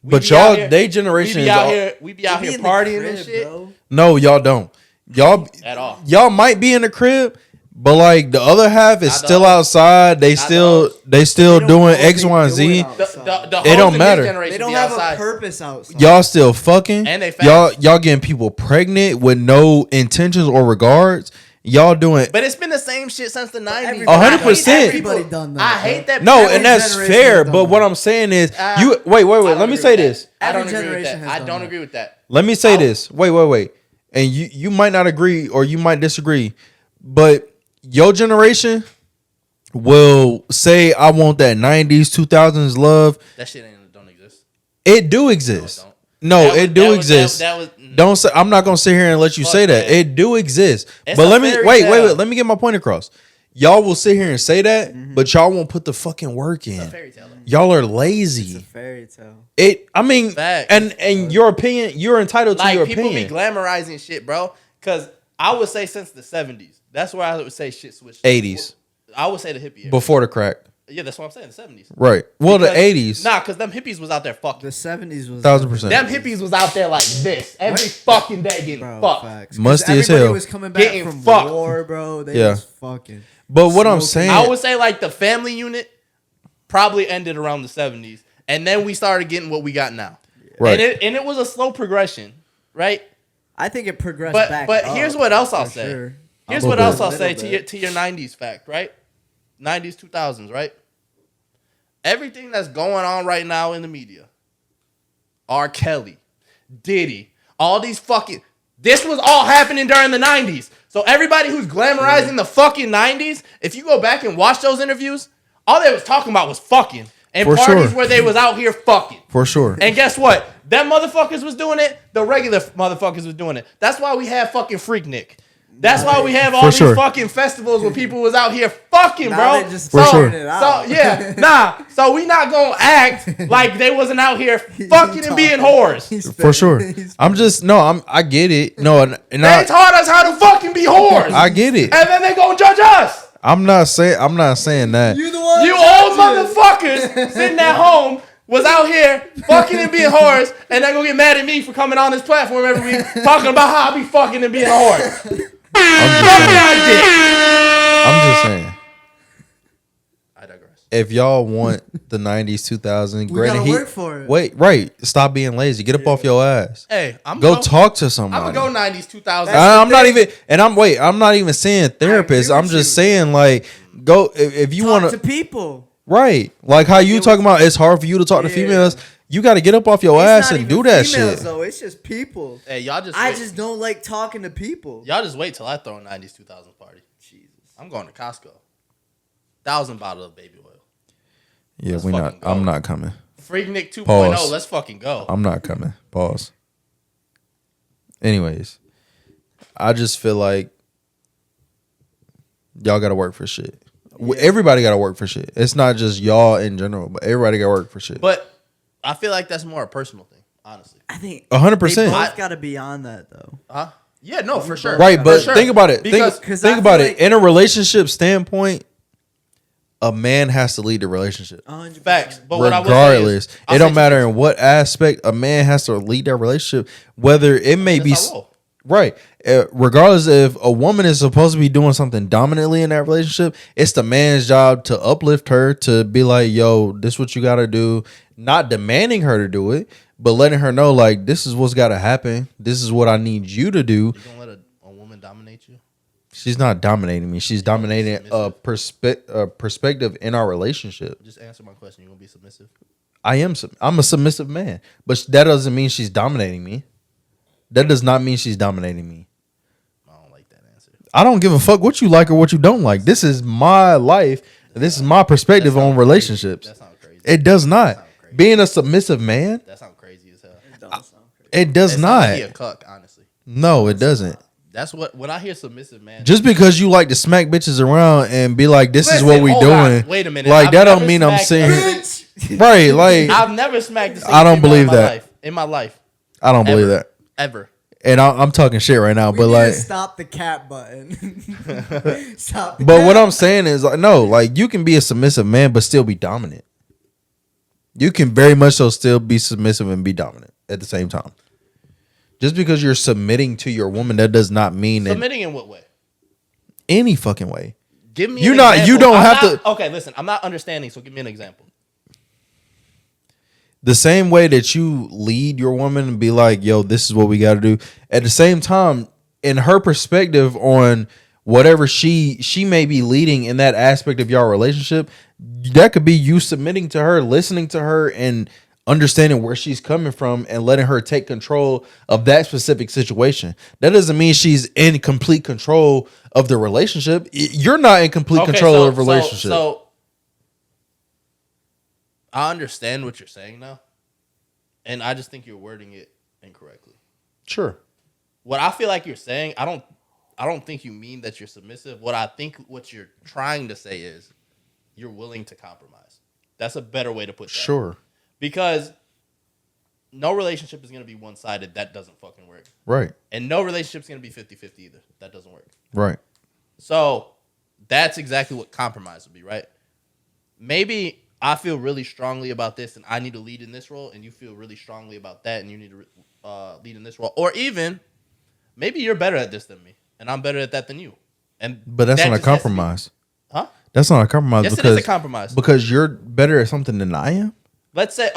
We But be out y'all, here- they generation we is be out all- here we be out We here in the partying crib, and shit. bro. No, y'all don't. Y'all At all. Y'all might be in the crib, but like the other half is Not still dogs. outside. They Not still dogs. they still They don't know doing what X, they Y, and doing Z. out- The It hoes don't in matter. This generation They don't be have outside. a purpose outside. Y'all still fucking. And they y'all fast. y'all getting people pregnant with no intentions or regards. Y'all doing But it's been the same shit since the 90s. Everybody- 100%. Everybody done that. I bro. hate that. no, every and that's generation fair. has done But that. what I'm saying is, Uh, you wait. I don't Let me agree say with this. that. I don't Every agree with generation that. has I done don't that. agree with that. Let me say this. Wait. And you might not agree or you might disagree, but your generation will say, I want that 90s, 2000s love. That shit don't exist. It do exist. No, That was- it do that was- exist. that was- Don't say, I'm not gonna sit here and let you Fuck say that. that. It do exist. It's But a let me fairy wait. tale. Let me get my point across. Y'all will sit here and say that, but y'all won't put the fucking work in. Fairy tale. Y'all are It's a lazy. fairy tale. I mean, Facts. and your opinion, you're entitled to Like your people opinion. be glamorizing shit, bro. Because I would say since the 70s. That's where I would say shit switched. 80s. I would say the hippie era. Before the crack, Yeah, that's what I'm saying. The 70s. right? Well, Because- the 80s, Nah, because them hippies was out there fucking. The 70s was 1000%. Them hippies was out there like this every fucking day getting Bro, fucked. facts. Musty 'Cause as hell. Everybody was coming back Getting from fucked. war, bro. They Yeah. was fucking. But what I'm smoking. saying, I would say like the family unit probably ended around the 70s, and then we started getting what we got now. right? And it was a slow progression, right? I think it progressed But back. but up, here's what else I'll for say. sure. Here's A what little else I'll bit. say Little to your 90s fact, right? 90s, 2000s, right? Everything that's going on right now in the media, R. Kelly, Diddy, all these fucking, this was all happening during the 90s. So everybody who's glamorizing the fucking 90s, if you go back and watch those interviews, all they was talking about was fucking. And For parties sure. where they was out here fucking. for sure. And guess what? Them motherfuckers was doing it. The regular motherfuckers was doing it. That's why we have fucking Freaknik. That's why we have all For these sure. fucking festivals where people was out here fucking, Now bro. they just For so, sure. it out. So yeah, nah. So we not gonna act like they wasn't out here fucking and being whores. For sure. I'm just I get it. No, and They I taught us how to fucking be whores. I get it. And then they gonna judge us. I'm not saying that. You the one. You old motherfuckers sitting at home was out here fucking and being whores, and they're gonna get mad at me for coming on this platform every week talking about how I be fucking and being a whore. I'm just saying. I digress. If y'all want the 90s, 2000s, We gotta work for it. Wait, right. Stop being lazy. Get up off your ass. Hey, I'm Go gonna talk to somebody. I'm gonna go 90s, 2000s. I'm not even, and I'm not even saying therapist. with I'm just you. saying, like, go if you Talk want to people. right? Like how you talking about it's hard for you to talk to Yeah. females. You got to get up off your It's ass not and even do that females, shit. Though. It's just people. Hey, y'all just I wait. just don't like talking to people. Y'all just wait till I throw a 90s, 2000s party. Jesus. I'm going to Costco. 1,000 bottles of baby oil. Yeah, Let's we not. fucking go. I'm not coming. Freak Nick 2.0. Pause. Let's fucking go. I'm not coming. Pause. Anyways, I just feel like y'all got to work for shit. Everybody got to work for shit. It's not just y'all in general, but everybody got to work for shit. But I feel like that's more a personal thing, honestly. I think 100%. they both got to be on that though. Huh? Yeah, no, for sure. Right, For but sure. think about it. Because Think I about feel it. like- In a relationship standpoint, a man has to lead the relationship. 100%. facts. But what I will say Regardless, is, I'll it say don't two matter things. in what aspect a man has to lead that relationship. Whether it may be That's our role. right, regardless if a woman is supposed to be doing something dominantly in that relationship, it's the man's job to uplift her, to be like, "Yo, this is what you got to do." Not demanding her to do it, but letting her know, like, this is what's got to happen. This is what I need you to do. You gonna let a woman dominate you? She's not dominating me. She's dominating a perspective in our relationship. Just answer my question. You gonna be submissive? I'm a submissive man, but that doesn't mean she's dominating me. That does not mean she's dominating me. I don't like that answer. I don't give a fuck what you like or what you don't like. This is my life. This is my perspective on relationships. That sounds crazy. It does not. sounds crazy. Being a submissive man, That sounds crazy as hell. It don't sound crazy. it does That sounds not. like he a cuck, honestly. No, it doesn't. That's what when I hear submissive man. Just because you like to smack bitches around and be like, this is Listen, what we hold on. doing. Wait a minute. Like, I've that don't never mean I'm smacked saying a- right. Like, I've never smacked. A I don't female believe in my that. life. In my life, I don't believe Ever. that. ever. And I'm talking shit right now, We but need like, to stop the cat button. Stop. The but cat. what I'm saying is, like, no, like, you can be a submissive man, but still be dominant. You can very much so still be submissive and be dominant at the same time. Just because you're submitting to your woman, that does not mean that Submitting in what way? any fucking way. Give me. You an not- example. you don't I'm have not- to- Okay, listen. I'm not understanding. So give me an example. The same way that you lead your woman and be like, yo, this is what we got to do. At the same time, in her perspective on whatever she may be leading in that aspect of your relationship, that could be you submitting to her, listening to her, and understanding where she's coming from and letting her take control of that specific situation. That doesn't mean she's in complete control of the relationship. You're not in complete control of the relationship. So I understand what you're saying now, and I just think you're wording it incorrectly. Sure. What I feel like you're saying, I don't think you mean that you're submissive. What I think what you're trying to say is you're willing to compromise. That's a better way to put that. Sure. Because no relationship is going to be one-sided. That doesn't fucking work. Right. And no relationship is going to be 50-50 either. That doesn't work. Right. So that's exactly what compromise would be, right? Maybe I feel really strongly about this and I need to lead in this role, and you feel really strongly about that and you need to lead in this role. Or even maybe you're better at this than me and I'm better at that than you. But that's that not a just has to be- compromise. Huh? That's not a compromise. Yes, because, it is a compromise. Because you're better at something than I am. Let's say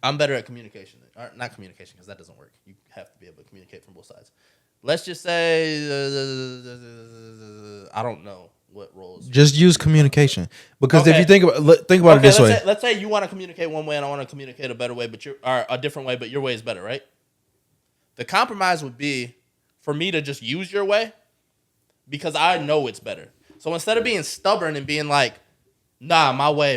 I'm better at communication. Or not communication, because that doesn't work. You have to be able to communicate from both sides. Let's just say, I don't know what roles. Just use communication. Because if Okay. you think about it this way. Let's say you want to communicate one way and I want to communicate a better way, or a different way, but your way is better, right? The compromise would be for me to just use your way because I know it's better. So instead of being stubborn and being like, nah, my way,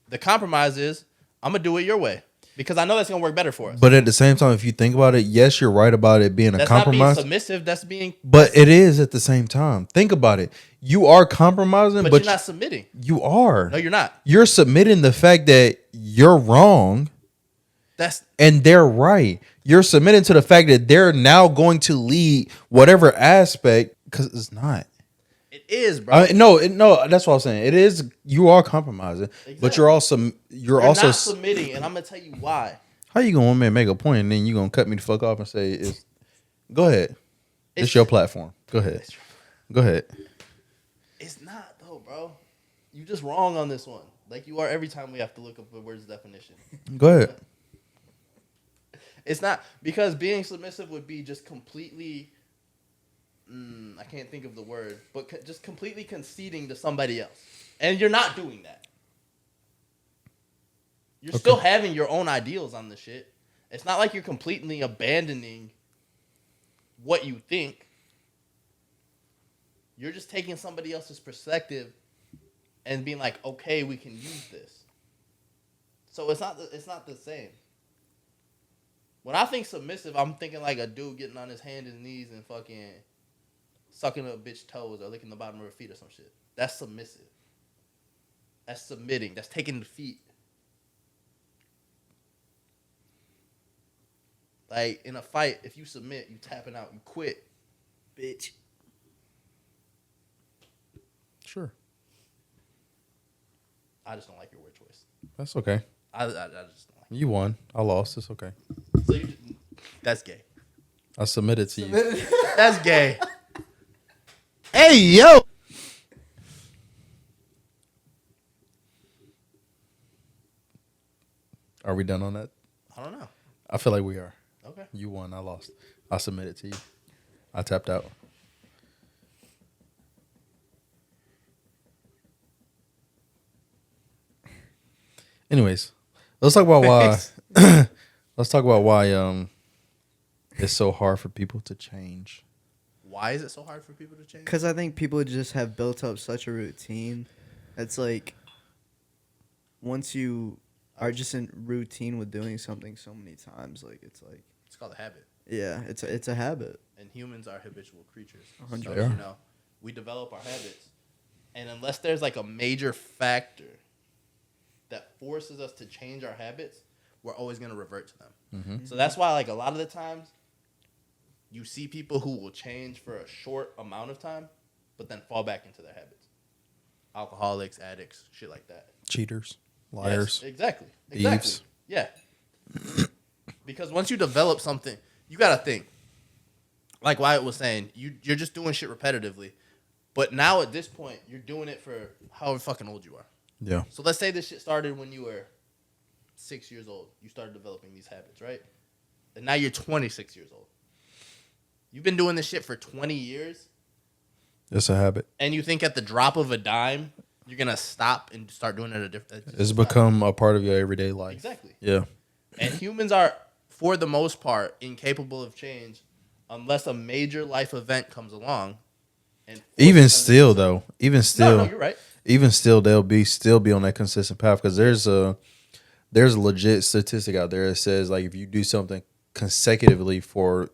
the compromise is I'm going to do it your way because I know that's going to work better for us. But at the same time, if you think about it, yes, you're right about it being a That's not being compromise. submissive. That's being, But it is at the same time. Think about it. You are compromising, but but you're not submitting. you are. No, you're not. You're submitting the fact that you're wrong That's and they're right. You're submitting to the fact that they're now going to lead whatever aspect because it's not. It is, bro. No, that's what I'm saying. It is. You are compromising, but Exactly. you're also You're also not submitting, and I'm gonna tell you why. how you gonna want me to make a point and then you gonna cut me the fuck off and say it's. Go ahead. It's It's your platform. Go ahead. Go ahead. It's not though, bro. You just wrong on this one. Like you are every time we have to look up the word's definition. Go ahead. It's not because being submissive would be just completely. I can't think of the word, but just completely conceding to somebody else, and you're not doing that. You're still having your own ideals on the shit. It's not like you're completely abandoning what you think. You're just taking somebody else's perspective and being like, okay, we can use this. So it's not the same. When I think submissive, I'm thinking like a dude getting on his hands and knees and fucking sucking a bitch toes or licking the bottom of her feet or some shit. That's submissive. That's submitting. That's taking defeat. Like in a fight, if you submit, you tapping out, you quit. Bitch. Sure. I just don't like your word choice. That's okay. I just don't like You won. I lost. It's okay. it. So that's gay. I submitted to you. That's gay. Hey, yo. Are we done on that? I don't know. I feel like we are. Okay. You won. I lost. I submitted to you. I tapped out. Anyways, let's talk about why. Let's talk about why it's so hard for people to change. Why is it so hard for people to change? Because I think people just have built up such a routine. It's like once you are just in routine with doing something so many times, like it's like It's called a habit. yeah, it's a habit. And humans are habitual creatures. 100%. So, They are. you know, we develop our habits. And unless there's like a major factor that forces us to change our habits, we're always going to revert to them. Mm-hmm. So that's why, like, a lot of the times you see people who will change for a short amount of time, but then fall back into their habits. Alcoholics, addicts, shit like that. Cheaters, liars. Yes, exactly. Thieves. Yeah. Because once you develop something, you got to think. Like Wyatt was saying, you're just doing shit repetitively. But now at this point, you're doing it for however fucking old you are. Yeah. So let's say this shit started when you were 6 years old. You started developing these habits, right? And now you're 26 years old. You've been doing this shit for 20 years, It's a habit. and you think at the drop of a dime, you're going to stop and start doing it at a different... It's become a part of your everyday life. Exactly. Yeah. And humans are, for the most part, incapable of change unless a major life event comes along. And Even still, though, No, you're right. even still, they'll still be on that consistent path because there's a legit statistic out there that says like if you do something consecutively for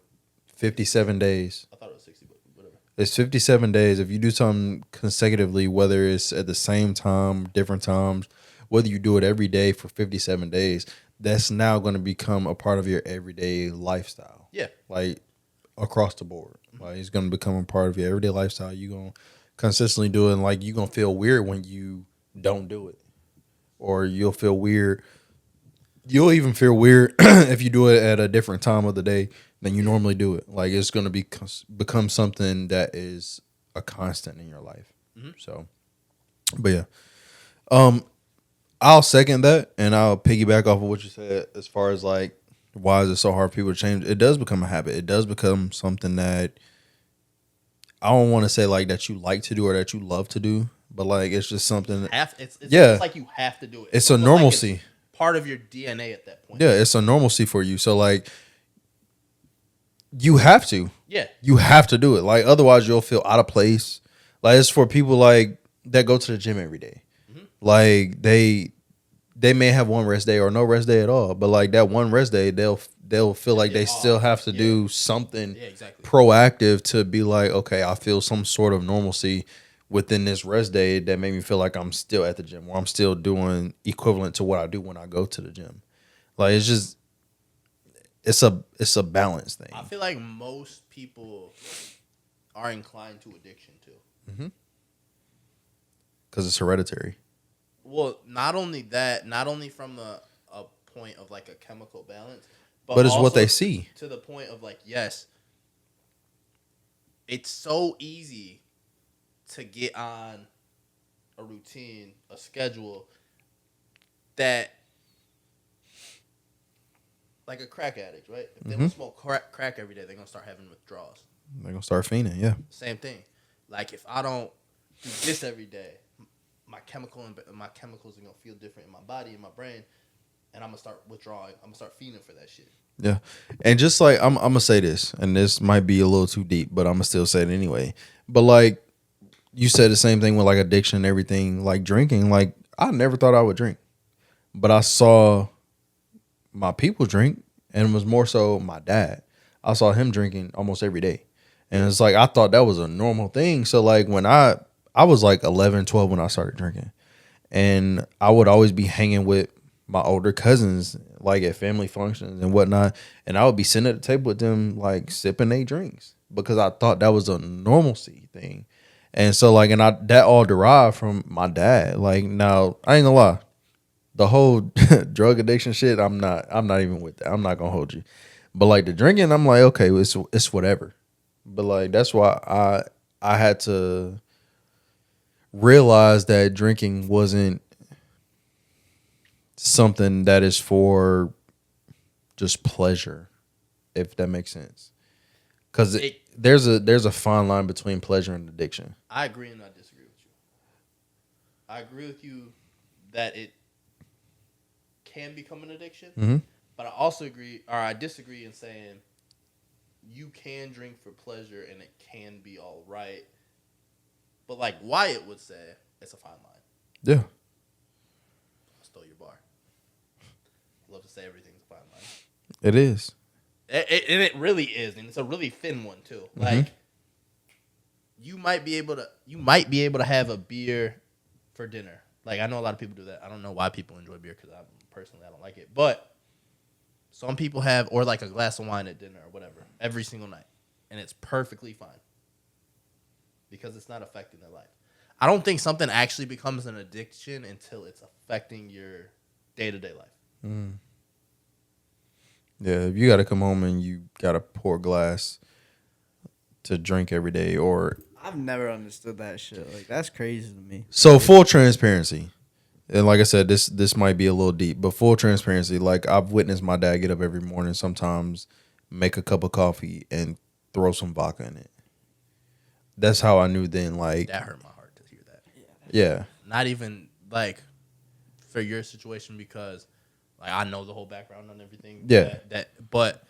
57 days, I thought it was 60, but whatever. it's 57 days. If you do something consecutively, whether it's at the same time, different times, whether you do it every day for 57 days, that's now going to become a part of your everyday lifestyle. Yeah. Like across the board. Like it's gonna become a part of your everyday lifestyle. You're gonna consistently do it, and like you're gonna feel weird when you don't do it. Or you'll feel weird. You'll even feel weird if you do it at a different time of the day than you normally do it. Like it's gonna become something that is a constant in your life. So but yeah. I'll second that and I'll piggyback off of what you said as far as like why is it so hard for people to change? It does become a habit. It does become something that I don't want to say like that you like to do or that you love to do, but like it's just something. It's Yeah. almost like you have to do it. It's a almost normalcy. Like it's part of your DNA at that point. Yeah, it's a normalcy for you. So like you have to. Yeah. You have to do it. Like otherwise you'll feel out of place. Like it's for people like that go to the gym every day. Like they may have one rest day or no rest day at all, but like that one rest day, they'll feel like they still have to do something Yeah, exactly. proactive to be like, okay, I feel some sort of normalcy within this rest day that made me feel like I'm still at the gym or I'm still doing equivalent to what I do when I go to the gym. Like it's just it's a balance thing. I feel like most people are inclined to addiction too. because it's hereditary. Well, not only that, not only from a point of like a chemical balance, But it's what also they see. to the point of like, yes, it's so easy to get on a routine, a schedule that, like a crack addict, right? If they don't smoke crack every day, they're gonna start having withdrawals. They're gonna start fiending. Yeah. Same thing. Like if I don't do this every day, my chemicals are gonna feel different in my body and my brain, and I'm gonna start withdrawing. I'm gonna start feeding for that shit. Yeah. And just like I'm gonna say this, and this might be a little too deep, but I'm gonna still say it anyway. But like you said the same thing with like addiction and everything, like drinking. Like I never thought I would drink. But I saw my people drink, and it was more so my dad. I saw him drinking almost every day. And it's like I thought that was a normal thing. So like when I was like 11, 12 when I started drinking. And I would always be hanging with my older cousins, like at family functions and whatnot. And I would be sitting at the table with them, like sipping their drinks because I thought that was a normalcy thing. And so like, that all derived from my dad. Like now, I ain't gonna lie, the whole drug addiction shit, I'm not even with that. I'm not gonna hold you. But like the drinking, I'm like, okay, it's whatever. But like that's why I had to realize that drinking wasn't something that is for just pleasure, if that makes sense. Because there's a fine line between pleasure and addiction. I agree and I disagree with you. I agree with you that it can become an addiction, but I also I disagree in saying you can drink for pleasure and it can be all right. But like Wyatt would say, it's a fine line. Yeah. I stole your bar. I love to say everything's a fine line. It is. And it really is, and it's a really thin one too. Like you might be able to have a beer for dinner. Like I know a lot of people do that. I don't know why people enjoy beer because I don't like it. But some people have, or like a glass of wine at dinner or whatever, every single night, and it's perfectly fine because it's not affecting their life. I don't think something actually becomes an addiction until it's affecting your day-to-day life. Yeah, if you got to come home and you got to pour a glass to drink every day, or I've never understood that shit. Like that's crazy to me. so full transparency. And like I said, this might be a little deep, but full transparency. Like I've witnessed my dad get up every morning, sometimes make a cup of coffee and throw some vodka in it. That's how I knew then. Like That hurt my heart to hear that. yeah, Not even like for your situation because like I know the whole background on everything. Yeah. But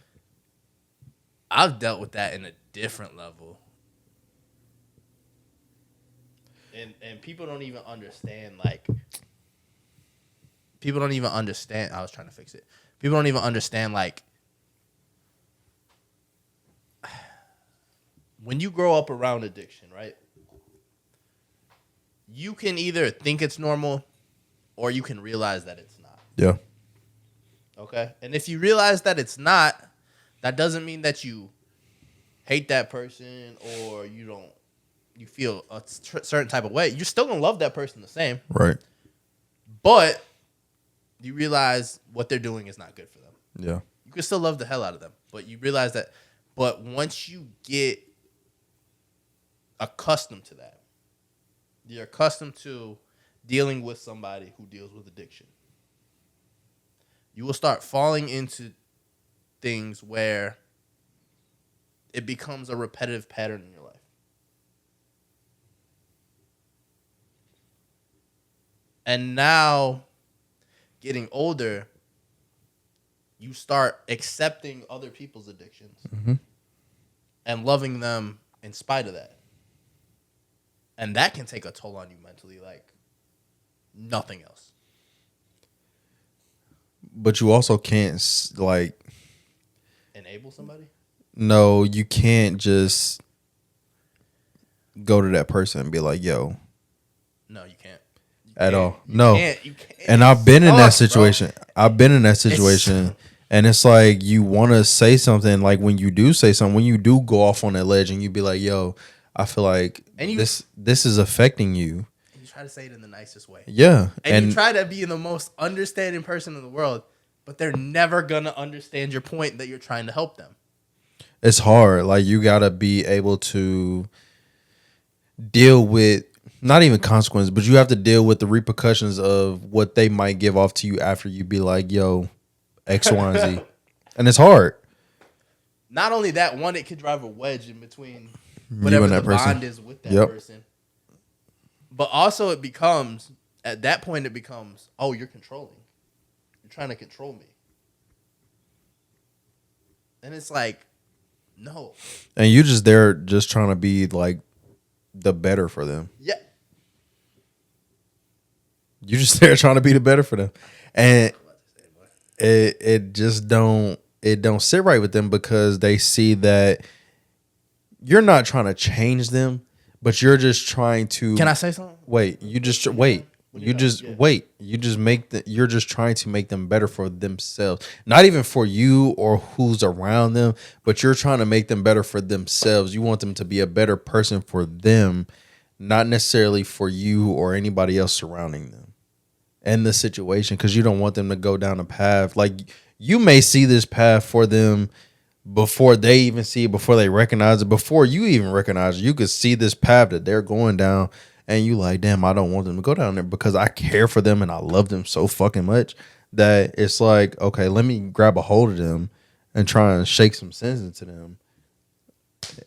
I've dealt with that in a different level. And people don't even understand I was trying to fix it. People don't even understand like when you grow up around addiction, right? You can either think it's normal or you can realize that it's not. yeah, Okay? And if you realize that it's not, that doesn't mean that you hate that person or you feel a certain type of way. You're still going to love that person the same, right, but you realize what they're doing is not good for them. yeah, You can still love the hell out of them, but you realize that. But once you get accustomed to that, you're accustomed to dealing with somebody who deals with addiction. You will start falling into things where it becomes a repetitive pattern in your life. And now, getting older, you start accepting other people's addictions and loving them in spite of that. And that can take a toll on you mentally like nothing else. but you also can't like. Enable somebody? No, you can't just go to that person and be like, "Yo," No, you can't. at all. You No, can't. and I've been in that Sucks, bro. situation. I've been in that situation, and it's like you want to say something. Like when you do say something, when you do go off on that ledge, and you be like, "Yo, I feel like And you- this is affecting you." You try to say it in the nicest way. Yeah. And you try to be the most understanding person in the world, but they're never going to understand your point that you're trying to help them. It's hard. Like, you got to be able to deal with not even consequences, but you have to deal with the repercussions of what they might give off to you after you be like, yo, X, Y, and Z. And it's hard. Not only that, one, it could drive a wedge in between You whatever and the that person. bond is with that person. But also it becomes, at that point, it becomes, oh, you're controlling. You're trying to control me. And it's like, no. And you just there just trying to be like the better for them. Yeah. You just there trying to be the better for them. And it just don't sit right with them because they see that you're not trying to change them, but you're just trying to. Can I say something? Wait, you just wait. You just wait. You just you're just trying to make them better for themselves. Not even for you or who's around them, but you're trying to make them better for themselves. You want them to be a better person for them, not necessarily for you or anybody else surrounding them and the situation, because you don't want them to go down a path. Like, you may see this path for them before they even see it, before they recognize it, before you even recognize it. You could see this path that they're going down, and you like, damn, I don't want them to go down there because I care for them and I love them so fucking much that it's like, okay, let me grab a hold of them and try and shake some sense into them.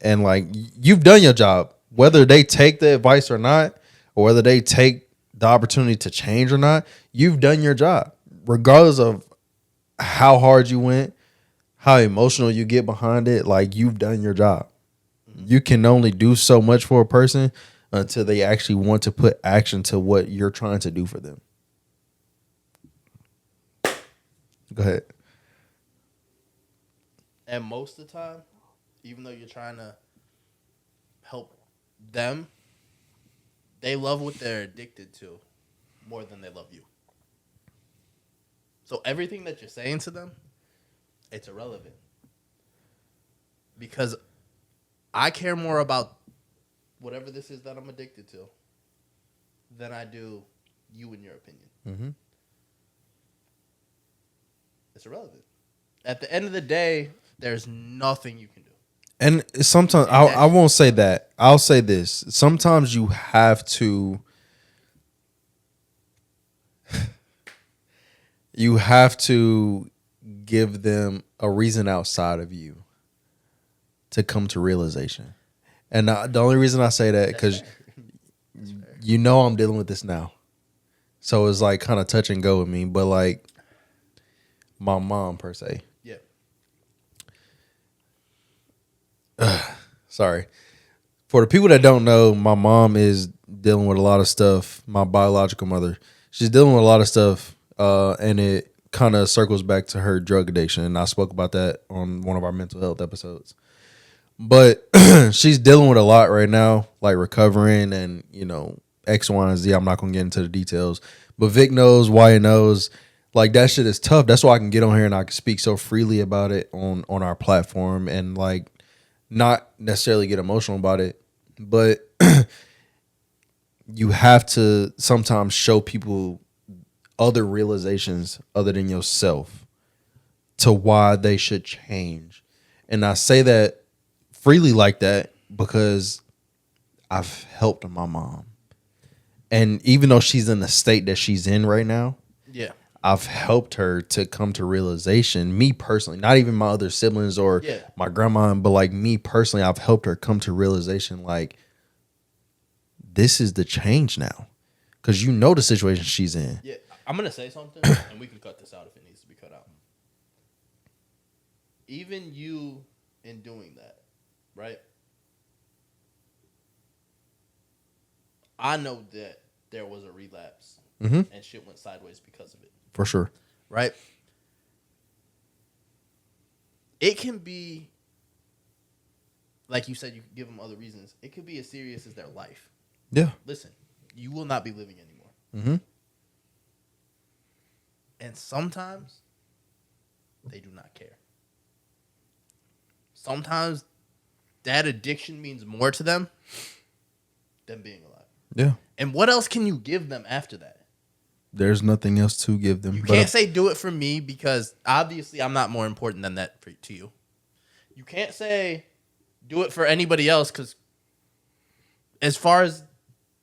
And like, you've done your job, whether they take the advice or not, or whether they take the opportunity to change or not. You've done your job, regardless of how hard you went, how emotional you get behind it. Like, you've done your job. You can only do so much for a person until they actually want to put action to what you're trying to do for them. Go ahead. And most of the time, even though you're trying to help them, they love what they're addicted to more than they love you. So everything that you're saying to them, it's irrelevant. Because I care more about whatever this is that I'm addicted to than I do you and your opinion. Mm-hmm. It's irrelevant. At the end of the day, there's nothing you can do. And sometimes I won't say that. I'll say this. Sometimes you have to give them a reason outside of you to come to realization. And the only reason I say that, because you know I'm dealing with this now. So it's like kind of touch and go with me. But like my mom, per se. Yeah. Sorry. For the people that don't know, my mom is dealing with a lot of stuff. My biological mother. She's dealing with a lot of stuff. And it kind of circles back to her drug addiction. And I spoke about that on one of our mental health episodes. But she's dealing with a lot right now, like recovering and, you know, X, Y, and Z. I'm not going to get into the details. But Vic knows, Wyatt knows. Like, that shit is tough. That's why I can get on here and I can speak so freely about it on our platform and, like, not necessarily get emotional about it. But you have to sometimes show people other realizations other than yourself to why they should change. And I say that freely like that because I've helped my mom. And even though she's in the state that she's in right now, Yeah. I've helped her to come to realization, me personally, not even my other siblings or my grandma, but like me personally, I've helped her come to realization, like, this is the change now. Because you know the situation she's in. Yeah. I'm going to say something, and we can cut this out if it needs to be cut out. Even you in doing that, right? I know that there was a relapse and shit went sideways because of it. For sure. Right? It can be, like you said, you can give them other reasons. It could be as serious as their life. Yeah. Listen, you will not be living anymore. Mm-hmm. And sometimes they do not care. Sometimes that addiction means more to them than being alive. Yeah. And what else can you give them after that? There's nothing else to give them. You but can't say do it for me because obviously I'm not more important than that to you. You can't say do it for anybody else because as far as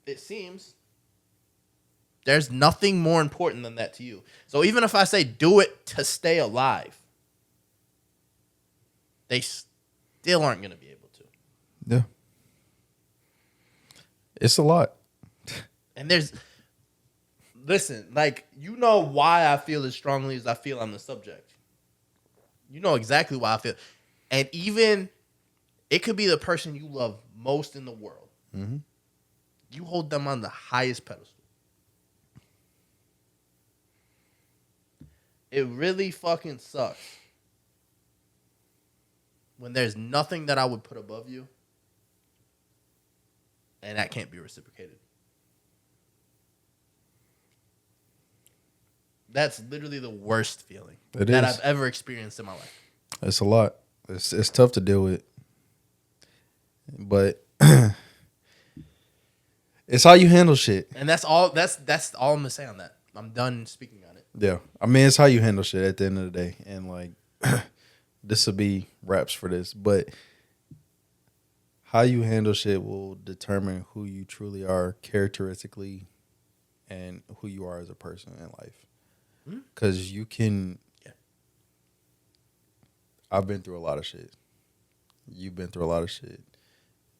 it seems, there's nothing more important than that to you. So even if I say do it to stay alive, they still aren't going to be able to. Yeah. It's a lot. And listen, like, you know why I feel as strongly as I feel on the subject. You know exactly why I feel. And even, it could be the person you love most in the world. Mm-hmm. You hold them on the highest pedestal. It really fucking sucks when there's nothing that I would put above you and that can't be reciprocated. That's literally the worst feeling It that is. I've ever experienced in my life. It's a lot. It's tough to deal with. But it's how you handle shit. And that's all I'm gonna say on that. I'm done speaking on it. Yeah. I mean, it's how you handle shit at the end of the day. And like, this will be wraps for this. But how you handle shit will determine who you truly are characteristically and who you are as a person in life. Because you can... Yeah. I've been through a lot of shit. You've been through a lot of shit.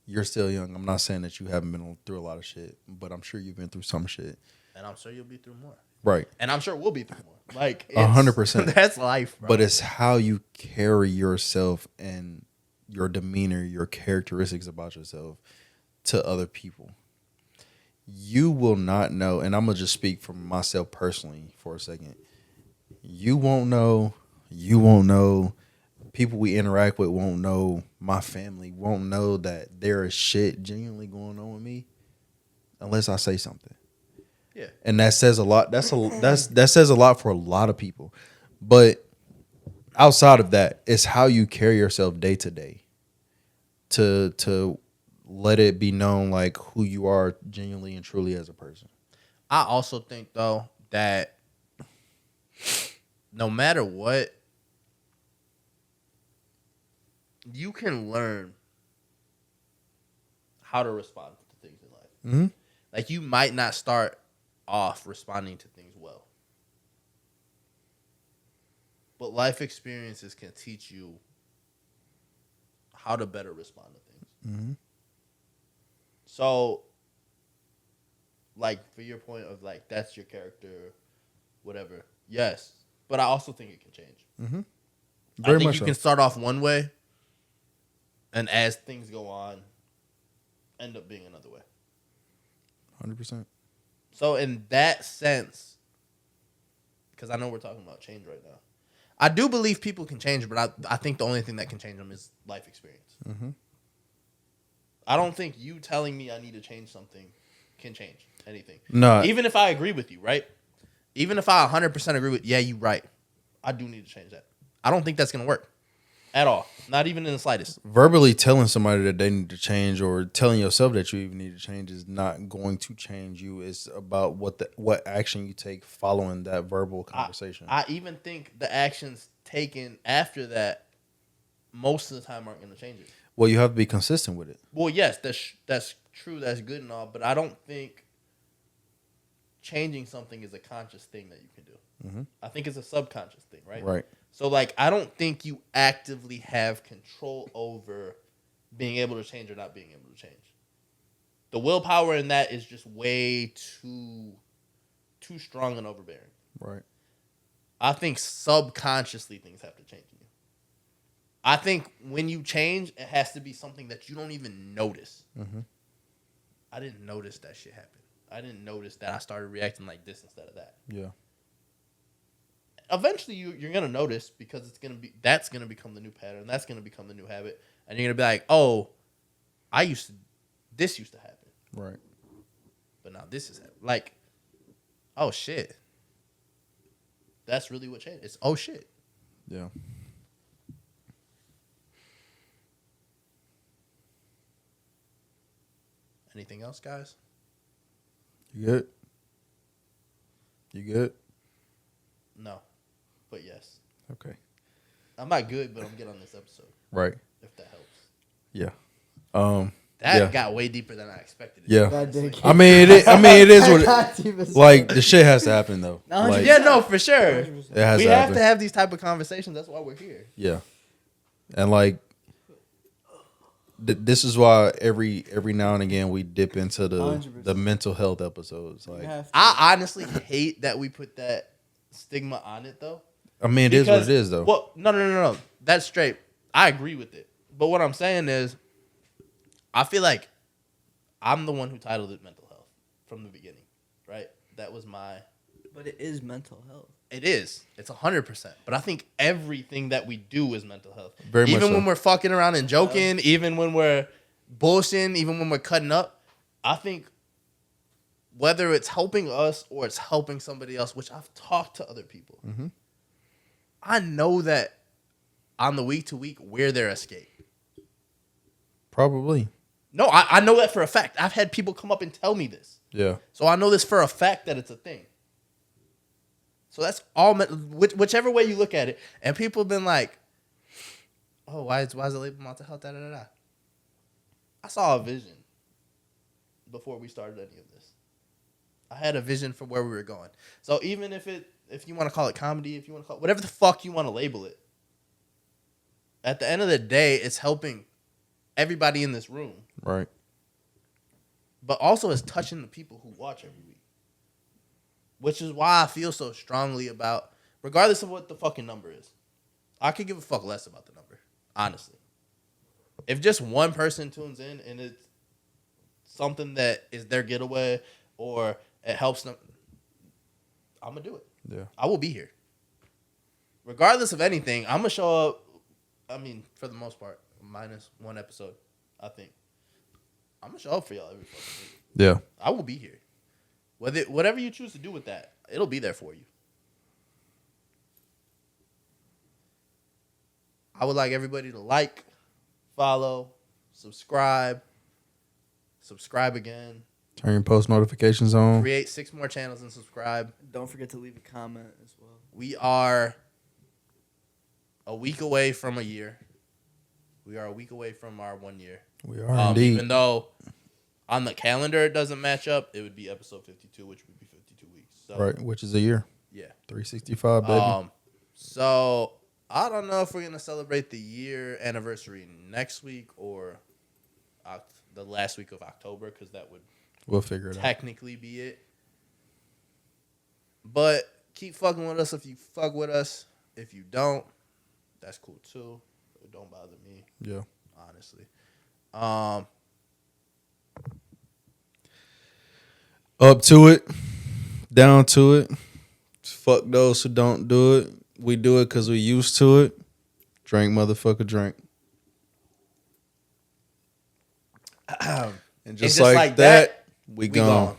You're still young. I'm not saying that you haven't been through a lot of shit, but I'm sure you've been through some shit. And I'm sure you'll be through more. Right. And I'm sure we'll be through more. Like, 100%. That's life, bro. But it's how you carry yourself and your demeanor, your characteristics about yourself to other people. You will not know, and I'm going to just speak for myself personally for a second. You won't know, people we interact with won't know, my family won't know that there is shit genuinely going on with me unless I say something. Yeah. And that says a lot. That says a lot for a lot of people. But outside of that, it's how you carry yourself day to day to let it be known like who you are genuinely and truly as a person. I also think, though, that no matter what, you can learn how to respond to things in life. Mm-hmm. Like, you might not start off responding to things well, but life experiences can teach you how to better respond to things. Mm-hmm. So, like, for your point of, like, that's your character, whatever, yes, but I also think it can change. Mm-hmm. I Very think much you so. can start off one way, and as things go on, end up being another way. 100%. So in that sense, because I know we're talking about change right now, I do believe people can change, but I think the only thing that can change them is life experience. Mm-hmm. I don't think you telling me I need to change something can change anything. No. Even if I agree with you, right? Even if I 100% agree with, yeah, you're right. I do need to change that. I don't think that's going to work at all. Not even in the slightest. Verbally telling somebody that they need to change or telling yourself that you even need to change is not going to change you. It's about what action you take following that verbal conversation. I even think the actions taken after that most of the time aren't going to change it. Well, you have to be consistent with it. Well, yes, that's true. That's good and all, but I don't think changing something is a conscious thing that you can do. Mm-hmm. I think it's a subconscious thing, right? Right. So, like, I don't think you actively have control over being able to change or not being able to change. The willpower in that is just way too strong and overbearing. Right. I think subconsciously things have to change in you. I think when you change, it has to be something that you don't even notice. Mm-hmm. I didn't notice that shit happen. I didn't notice that I started reacting like this instead of that. Yeah. Eventually, you're gonna notice because that's gonna become the new pattern. That's gonna become the new habit, and you're gonna be like, oh, this used to happen, Right. but now this is happening. Like, oh shit, that's really what changed. It's oh shit. Yeah. Anything else, guys? You good? You good? No, but yes. Okay. I'm not good, but I'm good on this episode. Right. If that helps. Yeah. That Yeah. got way deeper than I expected. Yeah. That did I mean, it is what. got deep as Like the shit has to happen though. No, Like, Yeah, no, for sure. it has We to have happen. to have these type of conversations. That's why we're here. Yeah, and like this is why every now and again we dip into the 100%. mental health episodes. Like, I honestly hate that we put that stigma on it, though. I mean, it is what it is though. Well, no. That's straight. I agree with it. But what I'm saying is, I feel like I'm the one who titled it mental health from the beginning, right? That was my. But it is mental health. It is. It's 100%. But I think everything that we do is mental health. Very much even so. when we're fucking around and joking, even when we're bullshitting, even when we're cutting up, I think whether it's helping us or it's helping somebody else, which I've talked to other people, I know that on the week to week we're their escape. Probably. No, I know that for a fact. I've had people come up and tell me this. Yeah. So I know this for a fact that it's a thing. So that's all, whichever way you look at it. And people have been like, oh, why is it labeled mental health? Da, da, da, da. I saw a vision before we started any of this. I had a vision for where we were going. So even if you want to call it comedy, if you want to call it whatever the fuck you want to label it, at the end of the day, it's helping everybody in this room. Right. But also it's touching the people who watch every week. Which is why I feel so strongly about, regardless of what the fucking number is, I could give a fuck less about the number, honestly. If just one person tunes in and it's something that is their getaway or it helps them, I'm going to do it. Yeah. I will be here. Regardless of anything, I'm going to show up, I mean, for the most part, minus one episode, I think. I'm going to show up for y'all every fucking week. Yeah. I will be here. Whatever you choose to do with that, it'll be there for you. I would like everybody to like, follow, subscribe again, Turn your post notifications on. create 6 more channels and subscribe. Don't forget to leave a comment as well. We are a week away from a year. We are a week away from our 1 year. We are indeed. Even though on the calendar it doesn't match up, it would be episode 52, which would be 52 weeks. So, Right, which is a year. Yeah. 365, baby. So I don't know if we're gonna celebrate the year anniversary next week or the last week of October, because that would We'll figure it out. technically be it. But keep fucking with us if you fuck with us. If you don't, that's cool too. It don't bother me, Yeah. honestly. Up to it, down to it. Fuck those who don't do it. We do it because we used to it. Drink, motherfucker, drink. And just like that, we gone.